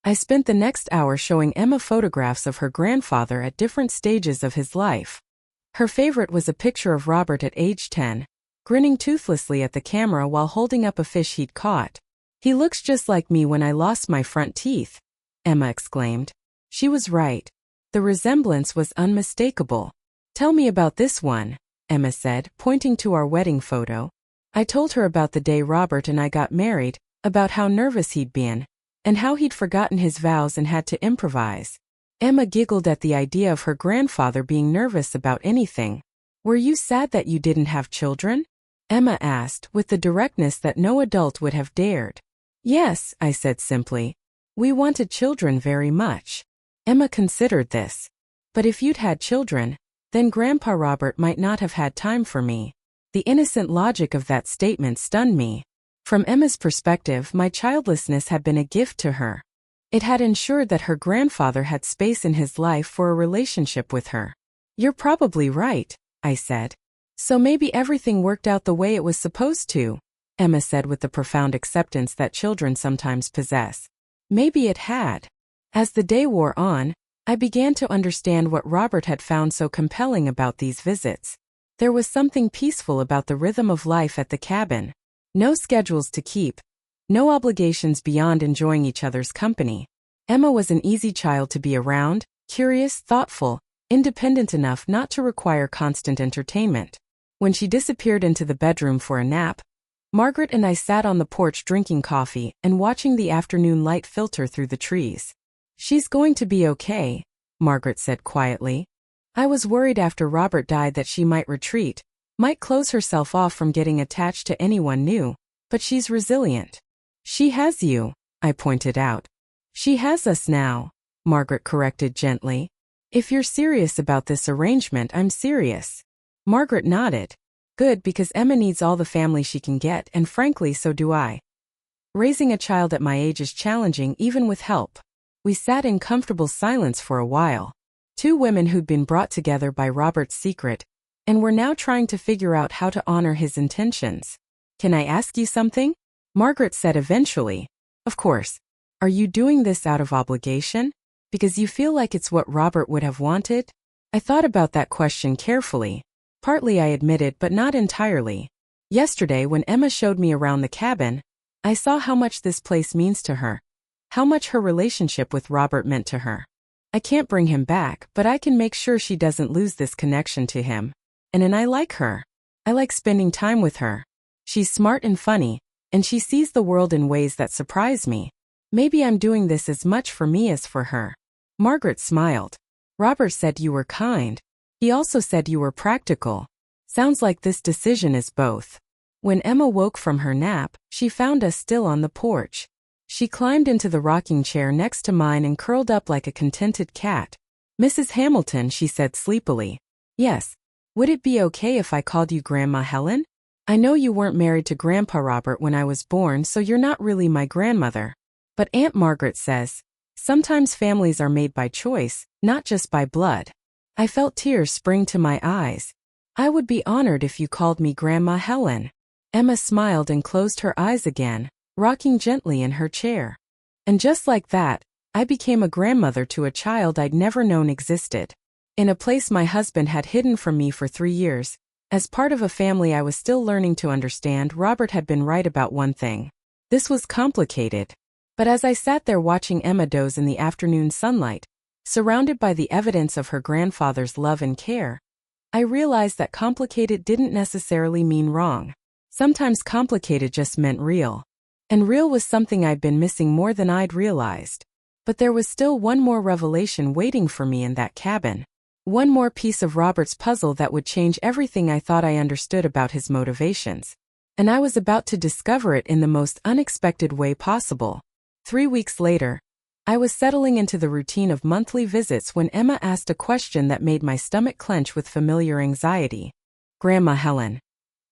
I spent the next hour showing Emma photographs of her grandfather at different stages of his life. Her favorite was a picture of Robert at age 10, grinning toothlessly at the camera while holding up a fish he'd caught. "He looks just like me when I lost my front teeth," Emma exclaimed. She was right. The resemblance was unmistakable. "Tell me about this one," Emma said, pointing to our wedding photo. I told her about the day Robert and I got married, about how nervous he'd been, and how he'd forgotten his vows and had to improvise. Emma giggled at the idea of her grandfather being nervous about anything. "Were you sad that you didn't have children?" Emma asked, with the directness that no adult would have dared. "Yes," I said simply. "We wanted children very much." Emma considered this. "But if you'd had children, then Grandpa Robert might not have had time for me." The innocent logic of that statement stunned me. From Emma's perspective, my childlessness had been a gift to her. It had ensured that her grandfather had space in his life for a relationship with her. "You're probably right," I said. "So maybe everything worked out the way it was supposed to." Emma said with the profound acceptance that children sometimes possess. Maybe it had. As the day wore on, I began to understand what Robert had found so compelling about these visits. There was something peaceful about the rhythm of life at the cabin. No schedules to keep. No obligations beyond enjoying each other's company. Emma was an easy child to be around, curious, thoughtful, independent enough not to require constant entertainment. When she disappeared into the bedroom for a nap, Margaret and I sat on the porch drinking coffee and watching the afternoon light filter through the trees. "She's going to be okay," Margaret said quietly. "I was worried after Robert died that she might retreat, might close herself off from getting attached to anyone new, but she's resilient." "She has you," I pointed out. "She has us now," Margaret corrected gently. "If you're serious about this arrangement, I'm serious." Margaret nodded. "Good, because Emma needs all the family she can get, and frankly, so do I. Raising a child at my age is challenging even with help." We sat in comfortable silence for a while. Two women who'd been brought together by Robert's secret, and were now trying to figure out how to honor his intentions. "Can I ask you something?" Margaret said eventually. "Of course. Are you doing this out of obligation? Because you feel like it's what Robert would have wanted?" I thought about that question carefully. Partly, I admitted, but not entirely. Yesterday, when Emma showed me around the cabin, I saw how much this place means to her. How much her relationship with Robert meant to her. I can't bring him back, but I can make sure she doesn't lose this connection to him. And I like her. I like spending time with her. She's smart and funny, and she sees the world in ways that surprise me. Maybe I'm doing this as much for me as for her. Margaret smiled. "Robert said you were kind. He also said you were practical. Sounds like this decision is both." When Emma woke from her nap, she found us still on the porch. She climbed into the rocking chair next to mine and curled up like a contented cat. "Mrs. Hamilton," she said sleepily. "Yes. Would it be okay if I called you Grandma Helen? I know you weren't married to Grandpa Robert when I was born, so you're not really my grandmother. But Aunt Margaret says, sometimes families are made by choice, not just by blood." I felt tears spring to my eyes. "I would be honored if you called me Grandma Helen." Emma smiled and closed her eyes again, rocking gently in her chair. And just like that, I became a grandmother to a child I'd never known existed. In a place my husband had hidden from me for 3 years, as part of a family I was still learning to understand, Robert had been right about one thing. This was complicated. But as I sat there watching Emma doze in the afternoon sunlight, surrounded by the evidence of her grandfather's love and care, I realized that complicated didn't necessarily mean wrong. Sometimes complicated just meant real. And real was something I'd been missing more than I'd realized. But there was still one more revelation waiting for me in that cabin. One more piece of Robert's puzzle that would change everything I thought I understood about his motivations. And I was about to discover it in the most unexpected way possible. 3 weeks later, I was settling into the routine of monthly visits when Emma asked a question that made my stomach clench with familiar anxiety. "Grandma Helen,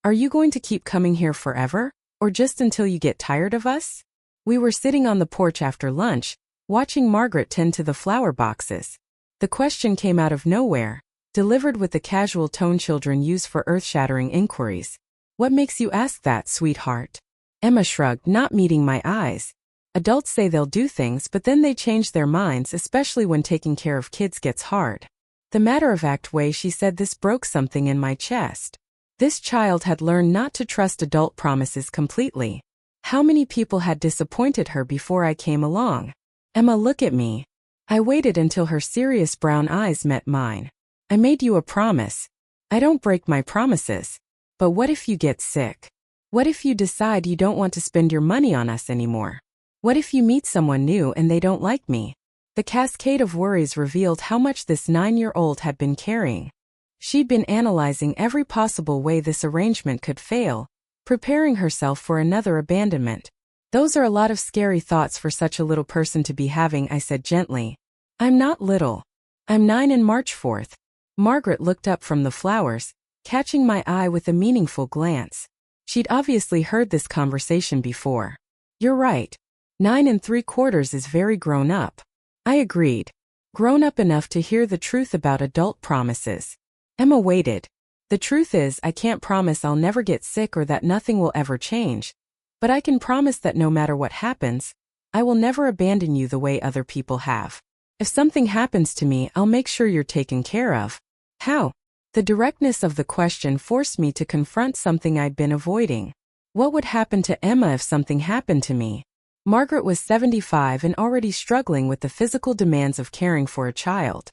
are you going to keep coming here forever, or just until you get tired of us?" We were sitting on the porch after lunch, watching Margaret tend to the flower boxes. The question came out of nowhere, delivered with the casual tone children use for earth-shattering inquiries. "What makes you ask that, sweetheart?" Emma shrugged, not meeting my eyes. "Adults say they'll do things, but then they change their minds, especially when taking care of kids gets hard." The matter-of-fact way she said this broke something in my chest. This child had learned not to trust adult promises completely. How many people had disappointed her before I came along? "Emma, look at me." I waited until her serious brown eyes met mine. "I made you a promise. I don't break my promises. But what if you get sick? What if you decide you don't want to spend your money on us anymore? What if you meet someone new and they don't like me?" The cascade of worries revealed how much this 9-year-old had been carrying. She'd been analyzing every possible way this arrangement could fail, preparing herself for another abandonment. "Those are a lot of scary thoughts for such a little person to be having," I said gently. "I'm not little. I'm 9 and March 4th. Margaret looked up from the flowers, catching my eye with a meaningful glance. She'd obviously heard this conversation before. "You're right. 9 3/4 is very grown up." I agreed. Grown up enough to hear the truth about adult promises. Emma waited. The truth is, I can't promise I'll never get sick or that nothing will ever change. But I can promise that no matter what happens, I will never abandon you the way other people have. If something happens to me, I'll make sure you're taken care of. How? The directness of the question forced me to confront something I'd been avoiding. What would happen to Emma if something happened to me? Margaret was 75 and already struggling with the physical demands of caring for a child.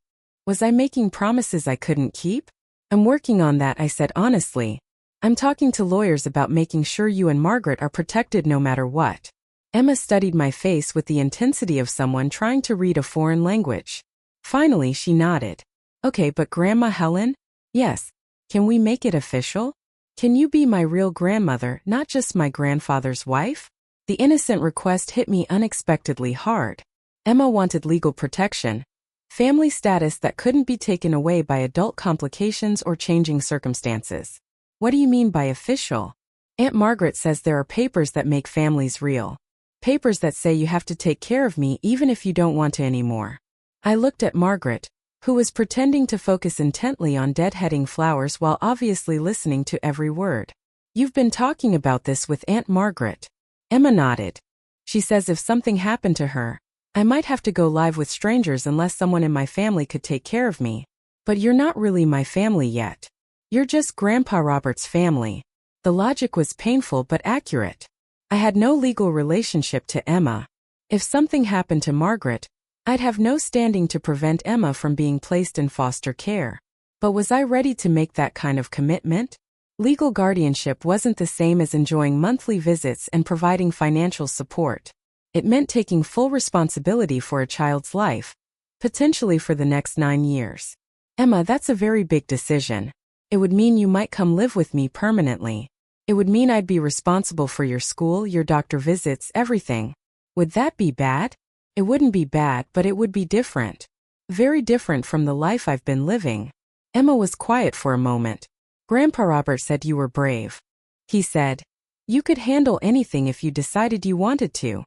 Was I making promises I couldn't keep? I'm working on that, I said honestly. I'm talking to lawyers about making sure you and Margaret are protected no matter what. Emma studied my face with the intensity of someone trying to read a foreign language. Finally, she nodded. Okay, but Grandma Helen? Yes. Can we make it official? Can you be my real grandmother, not just my grandfather's wife? The innocent request hit me unexpectedly hard. Emma wanted legal protection. Family status that couldn't be taken away by adult complications or changing circumstances. What do you mean by official? Aunt Margaret says there are papers that make families real. Papers that say you have to take care of me even if you don't want to anymore. I looked at Margaret, who was pretending to focus intently on deadheading flowers while obviously listening to every word. You've been talking about this with Aunt Margaret. Emma nodded. She says if something happened to her, I might have to go live with strangers unless someone in my family could take care of me. But you're not really my family yet. You're just Grandpa Robert's family. The logic was painful but accurate. I had no legal relationship to Emma. If something happened to Margaret, I'd have no standing to prevent Emma from being placed in foster care. But was I ready to make that kind of commitment? Legal guardianship wasn't the same as enjoying monthly visits and providing financial support. It meant taking full responsibility for a child's life, potentially for the next 9 years. Emma, that's a very big decision. It would mean you might come live with me permanently. It would mean I'd be responsible for your school, your doctor visits, everything. Would that be bad? It wouldn't be bad, but it would be different. Very different from the life I've been living. Emma was quiet for a moment. Grandpa Robert said you were brave. He said, you could handle anything if you decided you wanted to.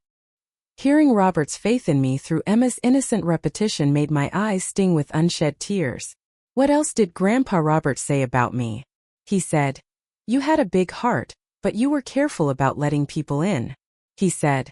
Hearing Robert's faith in me through Emma's innocent repetition made my eyes sting with unshed tears. What else did Grandpa Robert say about me? He said, you had a big heart, but you were careful about letting people in. He said,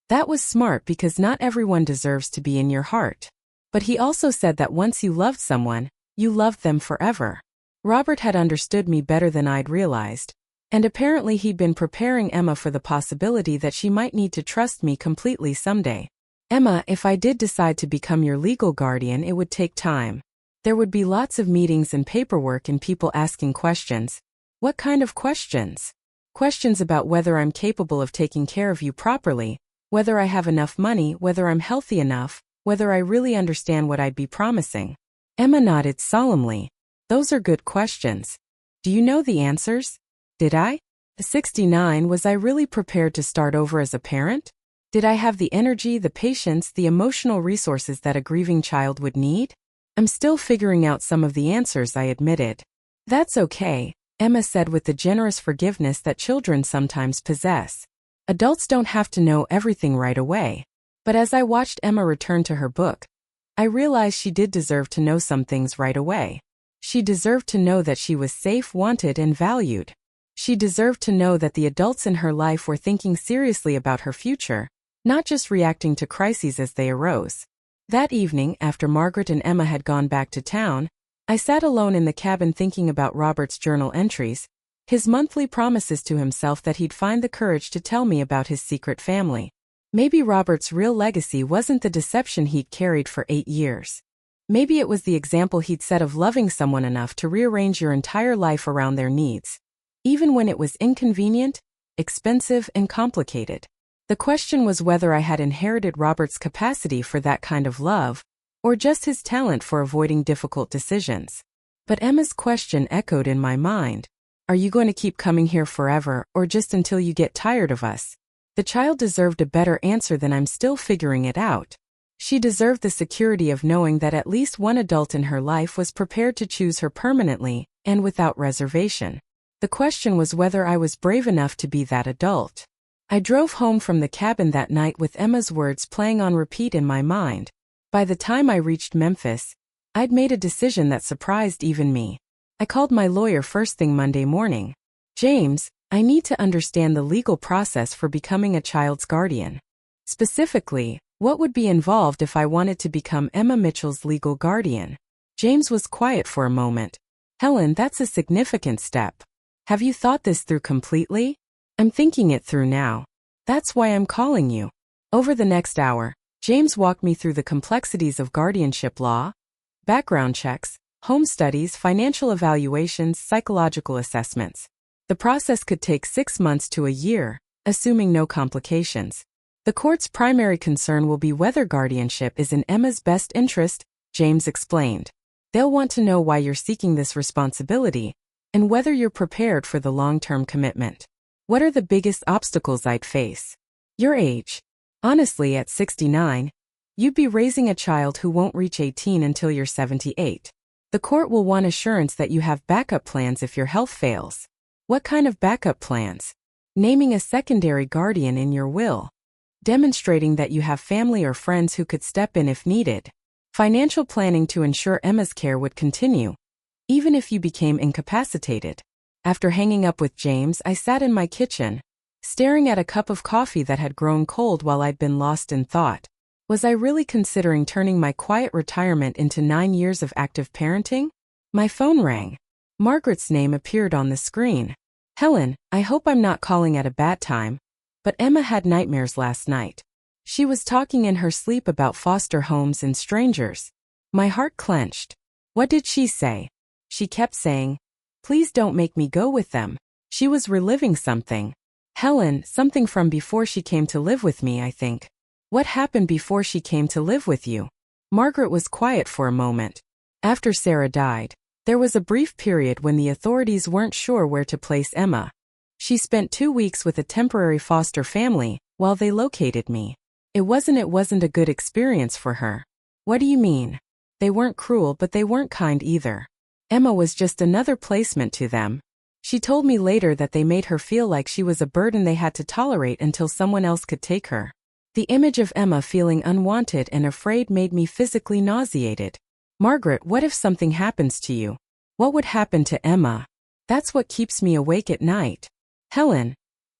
that was smart because not everyone deserves to be in your heart. But he also said that once you loved someone, you loved them forever. Robert had understood me better than I'd realized. And apparently he'd been preparing Emma for the possibility that she might need to trust me completely someday. Emma, if I did decide to become your legal guardian, it would take time. There would be lots of meetings and paperwork and people asking questions. What kind of questions? Questions about whether I'm capable of taking care of you properly, whether I have enough money, whether I'm healthy enough, whether I really understand what I'd be promising. Emma nodded solemnly. Those are good questions. Do you know the answers? Did I? 69, was I really prepared to start over as a parent? Did I have the energy, the patience, the emotional resources that a grieving child would need? I'm still figuring out some of the answers, I admitted. That's okay, Emma said with the generous forgiveness that children sometimes possess. Adults don't have to know everything right away. But as I watched Emma return to her book, I realized she did deserve to know some things right away. She deserved to know that she was safe, wanted, and valued. She deserved to know that the adults in her life were thinking seriously about her future, not just reacting to crises as they arose. That evening, after Margaret and Emma had gone back to town, I sat alone in the cabin thinking about Robert's journal entries, his monthly promises to himself that he'd find the courage to tell me about his secret family. Maybe Robert's real legacy wasn't the deception he'd carried for 8 years. Maybe it was the example he'd set of loving someone enough to rearrange your entire life around their needs, even when it was inconvenient, expensive, and complicated. The question was whether I had inherited Robert's capacity for that kind of love, or just his talent for avoiding difficult decisions. But Emma's question echoed in my mind. Are you going to keep coming here forever, or just until you get tired of us? The child deserved a better answer than I'm still figuring it out. She deserved the security of knowing that at least one adult in her life was prepared to choose her permanently, and without reservation. The question was whether I was brave enough to be that adult. I drove home from the cabin that night with Emma's words playing on repeat in my mind. By the time I reached Memphis, I'd made a decision that surprised even me. I called my lawyer first thing Monday morning. James, I need to understand the legal process for becoming a child's guardian. Specifically, what would be involved if I wanted to become Emma Mitchell's legal guardian? James was quiet for a moment. Helen, that's a significant step. Have you thought this through completely? I'm thinking it through now. That's why I'm calling you. Over the next hour, James walked me through the complexities of guardianship law, background checks, home studies, financial evaluations, psychological assessments. The process could take 6 months to a year, assuming no complications. The court's primary concern will be whether guardianship is in Emma's best interest, James explained. They'll want to know why you're seeking this responsibility and whether you're prepared for the long-term commitment. What are the biggest obstacles I'd face? Your age. Honestly, at 69, you'd be raising a child who won't reach 18 until you're 78. The court will want assurance that you have backup plans if your health fails. What kind of backup plans? Naming a secondary guardian in your will. Demonstrating that you have family or friends who could step in if needed. Financial planning to ensure Emma's care would continue, even if you became incapacitated. After hanging up with James, I sat in my kitchen, staring at a cup of coffee that had grown cold while I'd been lost in thought. Was I really considering turning my quiet retirement into 9 years of active parenting? My phone rang. Margaret's name appeared on the screen. Helen, I hope I'm not calling at a bad time, but Emma had nightmares last night. She was talking in her sleep about foster homes and strangers. My heart clenched. What did she say? She kept saying, "Please don't make me go with them." She was reliving something. Helen, something from before she came to live with me, I think. What happened before she came to live with you? Margaret was quiet for a moment. After Sarah died, there was a brief period when the authorities weren't sure where to place Emma. She spent 2 weeks with a temporary foster family while they located me. It wasn't a good experience for her. What do you mean? They weren't cruel, but they weren't kind either. Emma was just another placement to them. She told me later that they made her feel like she was a burden they had to tolerate until someone else could take her. The image of Emma feeling unwanted and afraid made me physically nauseated. Margaret, what if something happens to you? What would happen to Emma? That's what keeps me awake at night. Helen,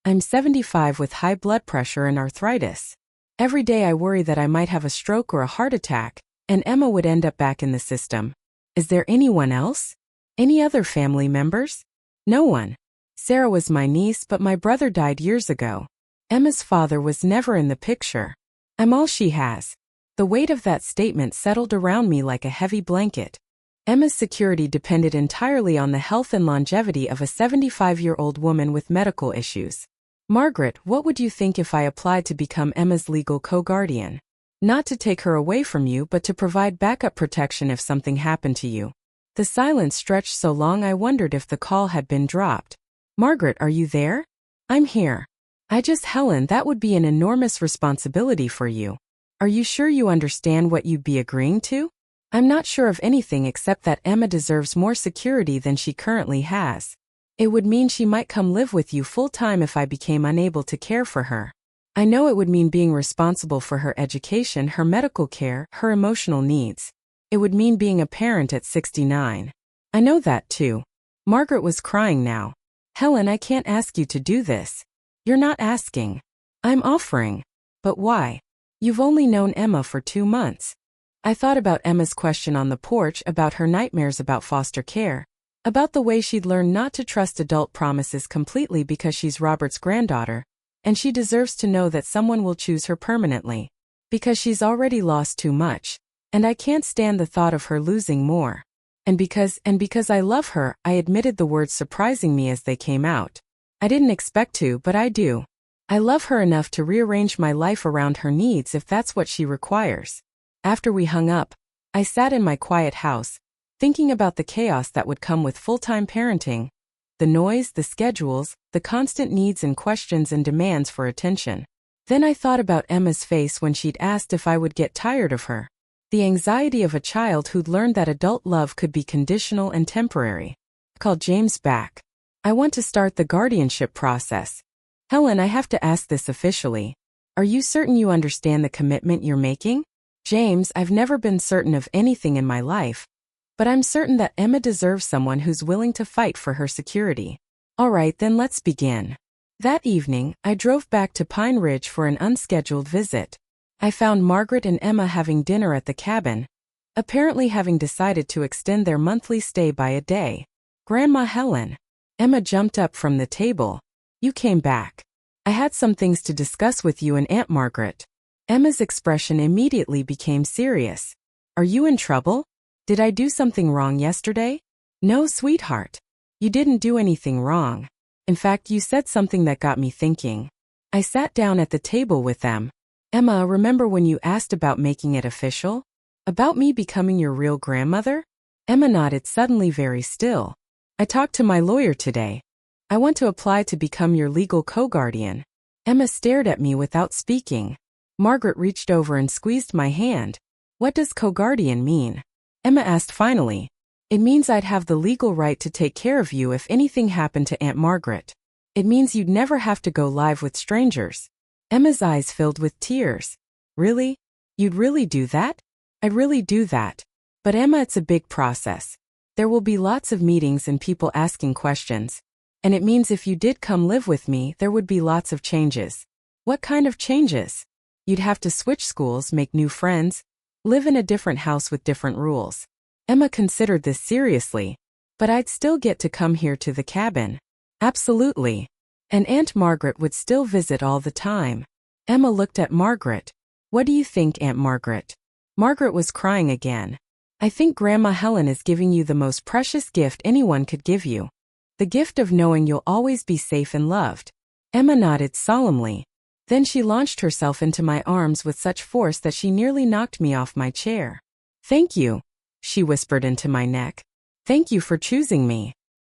I'm 75 with high blood pressure and arthritis. Every day I worry that I might have a stroke or a heart attack, and Emma would end up back in the system. Is there anyone else? Any other family members? No one. Sarah was my niece, but my brother died years ago. Emma's father was never in the picture. I'm all she has. The weight of that statement settled around me like a heavy blanket. Emma's security depended entirely on the health and longevity of a 75-year-old woman with medical issues. Margaret, what would you think if I applied to become Emma's legal co-guardian? Not to take her away from you, but to provide backup protection if something happened to you. The silence stretched so long I wondered if the call had been dropped. Margaret, are you there? I'm here. Helen, that would be an enormous responsibility for you. Are you sure you understand what you'd be agreeing to? I'm not sure of anything except that Emma deserves more security than she currently has. It would mean she might come live with you full-time if I became unable to care for her. I know it would mean being responsible for her education, her medical care, her emotional needs. It would mean being a parent at 69. I know that too. Margaret was crying now. Helen, I can't ask you to do this. You're not asking. I'm offering. But why? You've only known Emma for 2 months. I thought about Emma's question on the porch, about her nightmares about foster care, about the way she'd learned not to trust adult promises completely because she's Robert's granddaughter, and she deserves to know that someone will choose her permanently. Because she's already lost too much, and I can't stand the thought of her losing more. And because I love her, I admitted the words surprising me as they came out. I didn't expect to, but I do. I love her enough to rearrange my life around her needs if that's what she requires. After we hung up, I sat in my quiet house, thinking about the chaos that would come with full-time parenting, the noise, the schedules, the constant needs and questions and demands for attention. Then I thought about Emma's face when she'd asked if I would get tired of her. The anxiety of a child who'd learned that adult love could be conditional and temporary. I called James back. I want to start the guardianship process. Helen, I have to ask this officially. Are you certain you understand the commitment you're making? James, I've never been certain of anything in my life, But I'm certain that Emma deserves someone who's willing to fight for her security. All right, then let's begin. That evening, I drove back to Pine Ridge for an unscheduled visit. I found Margaret and Emma having dinner at the cabin, apparently having decided to extend their monthly stay by a day. Grandma Helen. Emma jumped up from the table. You came back. I had some things to discuss with you and Aunt Margaret. Emma's expression immediately became serious. Are you in trouble? Did I do something wrong yesterday? No, sweetheart. You didn't do anything wrong. In fact, you said something that got me thinking. I sat down at the table with them. Emma, remember when you asked about making it official? About me becoming your real grandmother? Emma nodded, suddenly very still. I talked to my lawyer today. I want to apply to become your legal co-guardian. Emma stared at me without speaking. Margaret reached over and squeezed my hand. What does co-guardian mean? Emma asked finally. It means I'd have the legal right to take care of you if anything happened to Aunt Margaret. It means you'd never have to go live with strangers. Emma's eyes filled with tears. Really? You'd really do that? I'd really do that. But Emma, it's a big process. There will be lots of meetings and people asking questions. And it means if you did come live with me, there would be lots of changes. What kind of changes? You'd have to switch schools, make new friends, live in a different house with different rules. Emma considered this seriously. But I'd still get to come here to the cabin. Absolutely. And Aunt Margaret would still visit all the time. Emma looked at Margaret. What do you think, Aunt Margaret? Margaret was crying again. I think Grandma Helen is giving you the most precious gift anyone could give you. The gift of knowing you'll always be safe and loved. Emma nodded solemnly. Then she launched herself into my arms with such force that she nearly knocked me off my chair. Thank you, she whispered into my neck. Thank you for choosing me.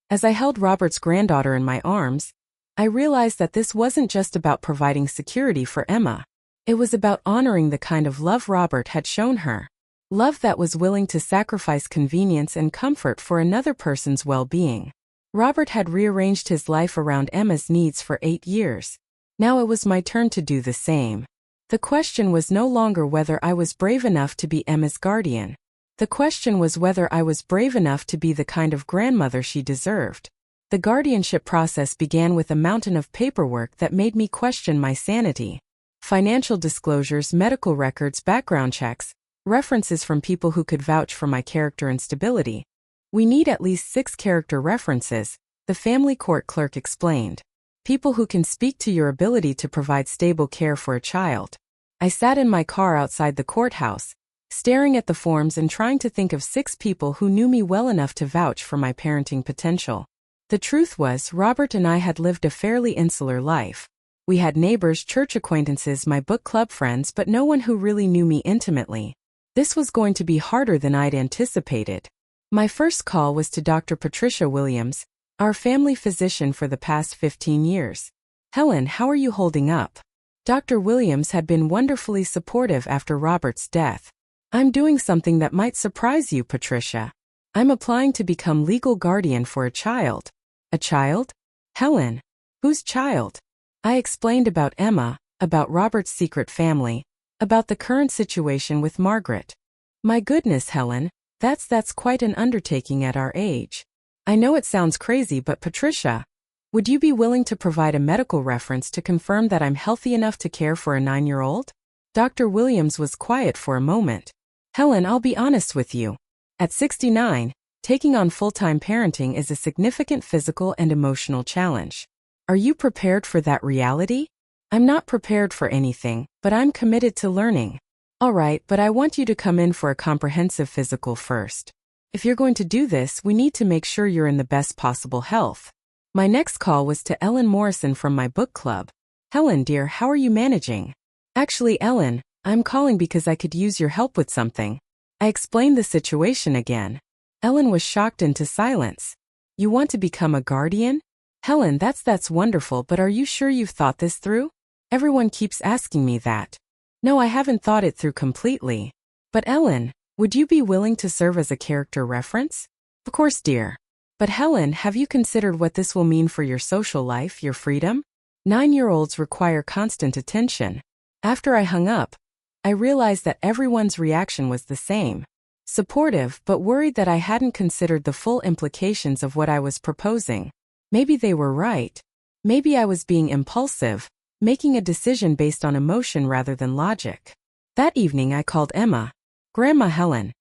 As I held Robert's granddaughter in my arms, I realized that this wasn't just about providing security for Emma. It was about honoring the kind of love Robert had shown her. Love that was willing to sacrifice convenience and comfort for another person's well-being. Robert had rearranged his life around Emma's needs for 8 years. Now it was my turn to do the same. The question was no longer whether I was brave enough to be Emma's guardian. The question was whether I was brave enough to be the kind of grandmother she deserved. The guardianship process began with a mountain of paperwork that made me question my sanity. Financial disclosures, medical records, background checks, references from people who could vouch for my character and stability. We need at least 6 character references, the family court clerk explained. People who can speak to your ability to provide stable care for a child. I sat in my car outside the courthouse, staring at the forms and trying to think of 6 people who knew me well enough to vouch for my parenting potential. The truth was, Robert and I had lived a fairly insular life. We had neighbors, church acquaintances, my book club friends, but no one who really knew me intimately. This was going to be harder than I'd anticipated. My first call was to Dr. Patricia Williams, our family physician for the past 15 years. Helen, how are you holding up? Dr. Williams had been wonderfully supportive after Robert's death. I'm doing something that might surprise you, Patricia. I'm applying to become legal guardian for a child. A child? Helen. Whose child? I explained about Emma, about Robert's secret family, about the current situation with Margaret. My goodness, Helen, that's quite an undertaking at our age. I know it sounds crazy, but Patricia, would you be willing to provide a medical reference to confirm that I'm healthy enough to care for a 9-year-old? Dr. Williams was quiet for a moment. Helen, I'll be honest with you. At 69, taking on full-time parenting is a significant physical and emotional challenge. Are you prepared for that reality? I'm not prepared for anything, but I'm committed to learning. All right, but I want you to come in for a comprehensive physical first. If you're going to do this, we need to make sure you're in the best possible health. My next call was to Ellen Morrison from my book club. Helen, dear, how are you managing? Actually, Ellen, I'm calling because I could use your help with something. I explained the situation again. Ellen was shocked into silence. You want to become a guardian? Helen, that's wonderful, but are you sure you've thought this through? Everyone keeps asking me that. No, I haven't thought it through completely. But Ellen, would you be willing to serve as a character reference? Of course, dear. But Helen, have you considered what this will mean for your social life, your freedom? 9-year-olds require constant attention. After I hung up, I realized that everyone's reaction was the same. Supportive, but worried that I hadn't considered the full implications of what I was proposing. Maybe they were right. Maybe I was being impulsive, making a decision based on emotion rather than logic. That evening I called Emma. Grandma Helen,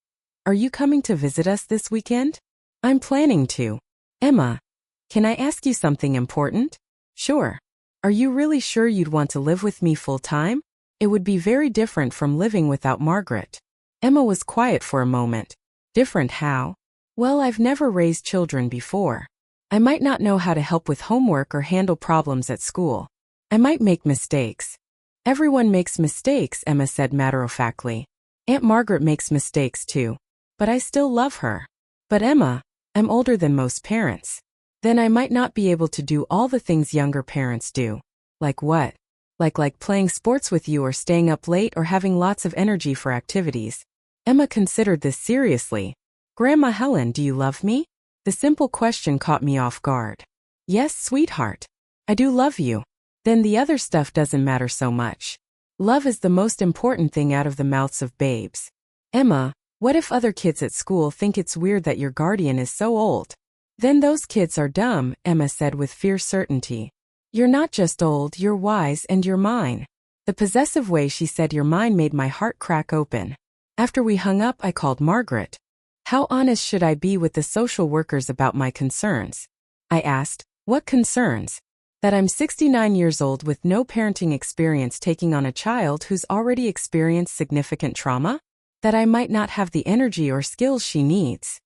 are you coming to visit us this weekend? I'm planning to. Emma, can I ask you something important? Sure. Are you really sure you'd want to live with me full-time? It would be very different from living without Margaret. Emma was quiet for a moment. Different how? Well, I've never raised children before. I might not know how to help with homework or handle problems at school. I might make mistakes. Everyone makes mistakes, Emma said matter-of-factly. Aunt Margaret makes mistakes too. But I still love her. But Emma, I'm older than most parents. Then I might not be able to do all the things younger parents do. Like what? Like playing sports with you or staying up late or having lots of energy for activities. Emma considered this seriously. Grandma Helen, do you love me? The simple question caught me off guard. Yes, sweetheart. I do love you. Then the other stuff doesn't matter so much. Love is the most important thing out of the mouths of babes. Emma, what if other kids at school think it's weird that your guardian is so old? Then those kids are dumb, Emma said with fierce certainty. You're not just old, you're wise and you're mine. The possessive way she said you're mine made my heart crack open. After we hung up, I called Margaret. How honest should I be with the social workers about my concerns? I asked, what concerns? That I'm 69 years old with no parenting experience taking on a child who's already experienced significant trauma? That I might not have the energy or skills she needs.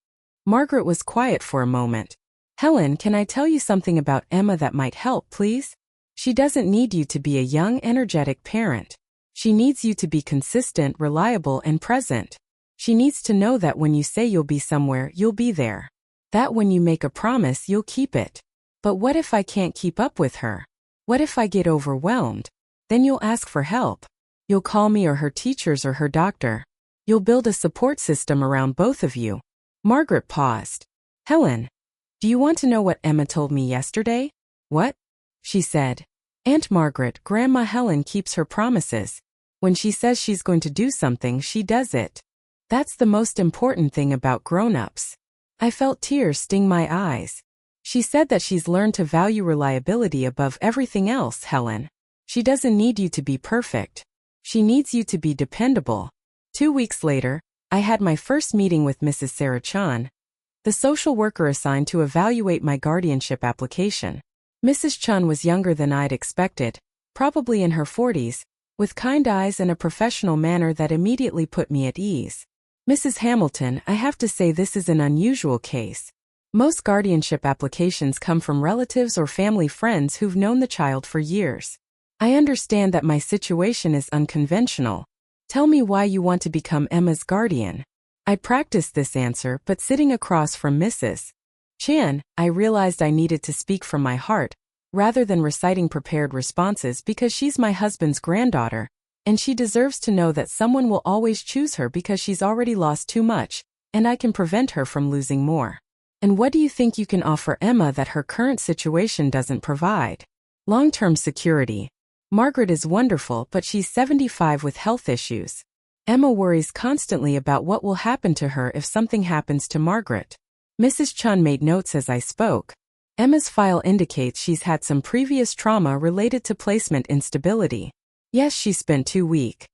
Margaret was quiet for a moment. Helen, can I tell you something about Emma that might help, please? She doesn't need you to be a young, energetic parent. She needs you to be consistent, reliable, and present. She needs to know that when you say you'll be somewhere, you'll be there. That when you make a promise, you'll keep it. But what if I can't keep up with her? What if I get overwhelmed? Then you'll ask for help. You'll call me or her teachers or her doctor. You'll build a support system around both of you. Margaret paused. Helen, do you want to know what Emma told me yesterday? What? She said. Aunt Margaret, Grandma Helen keeps her promises. When she says she's going to do something, she does it. That's the most important thing about grown-ups. I felt tears sting my eyes. She said that she's learned to value reliability above everything else, Helen. She doesn't need you to be perfect. She needs you to be dependable. 2 weeks later, I had my first meeting with Mrs. Sarah Chan, the social worker assigned to evaluate my guardianship application. Mrs. Chun was younger than I'd expected, probably in her 40s, with kind eyes and a professional manner that immediately put me at ease. Mrs. Hamilton, I have to say this is an unusual case. Most guardianship applications come from relatives or family friends who've known the child for years. I understand that my situation is unconventional. Tell me why you want to become Emma's guardian. I practiced this answer, but sitting across from Mrs. Chan, I realized I needed to speak from my heart, rather than reciting prepared responses because she's my husband's granddaughter, and she deserves to know that someone will always choose her because she's already lost too much, and I can prevent her from losing more. And what do you think you can offer Emma that her current situation doesn't provide? Long-term security. Margaret is wonderful, but she's 75 with health issues. Emma worries constantly about what will happen to her if something happens to Margaret. Mrs. Chun made notes as I spoke. Emma's file indicates she's had some previous trauma related to placement instability. Yes, she spent 2 weeks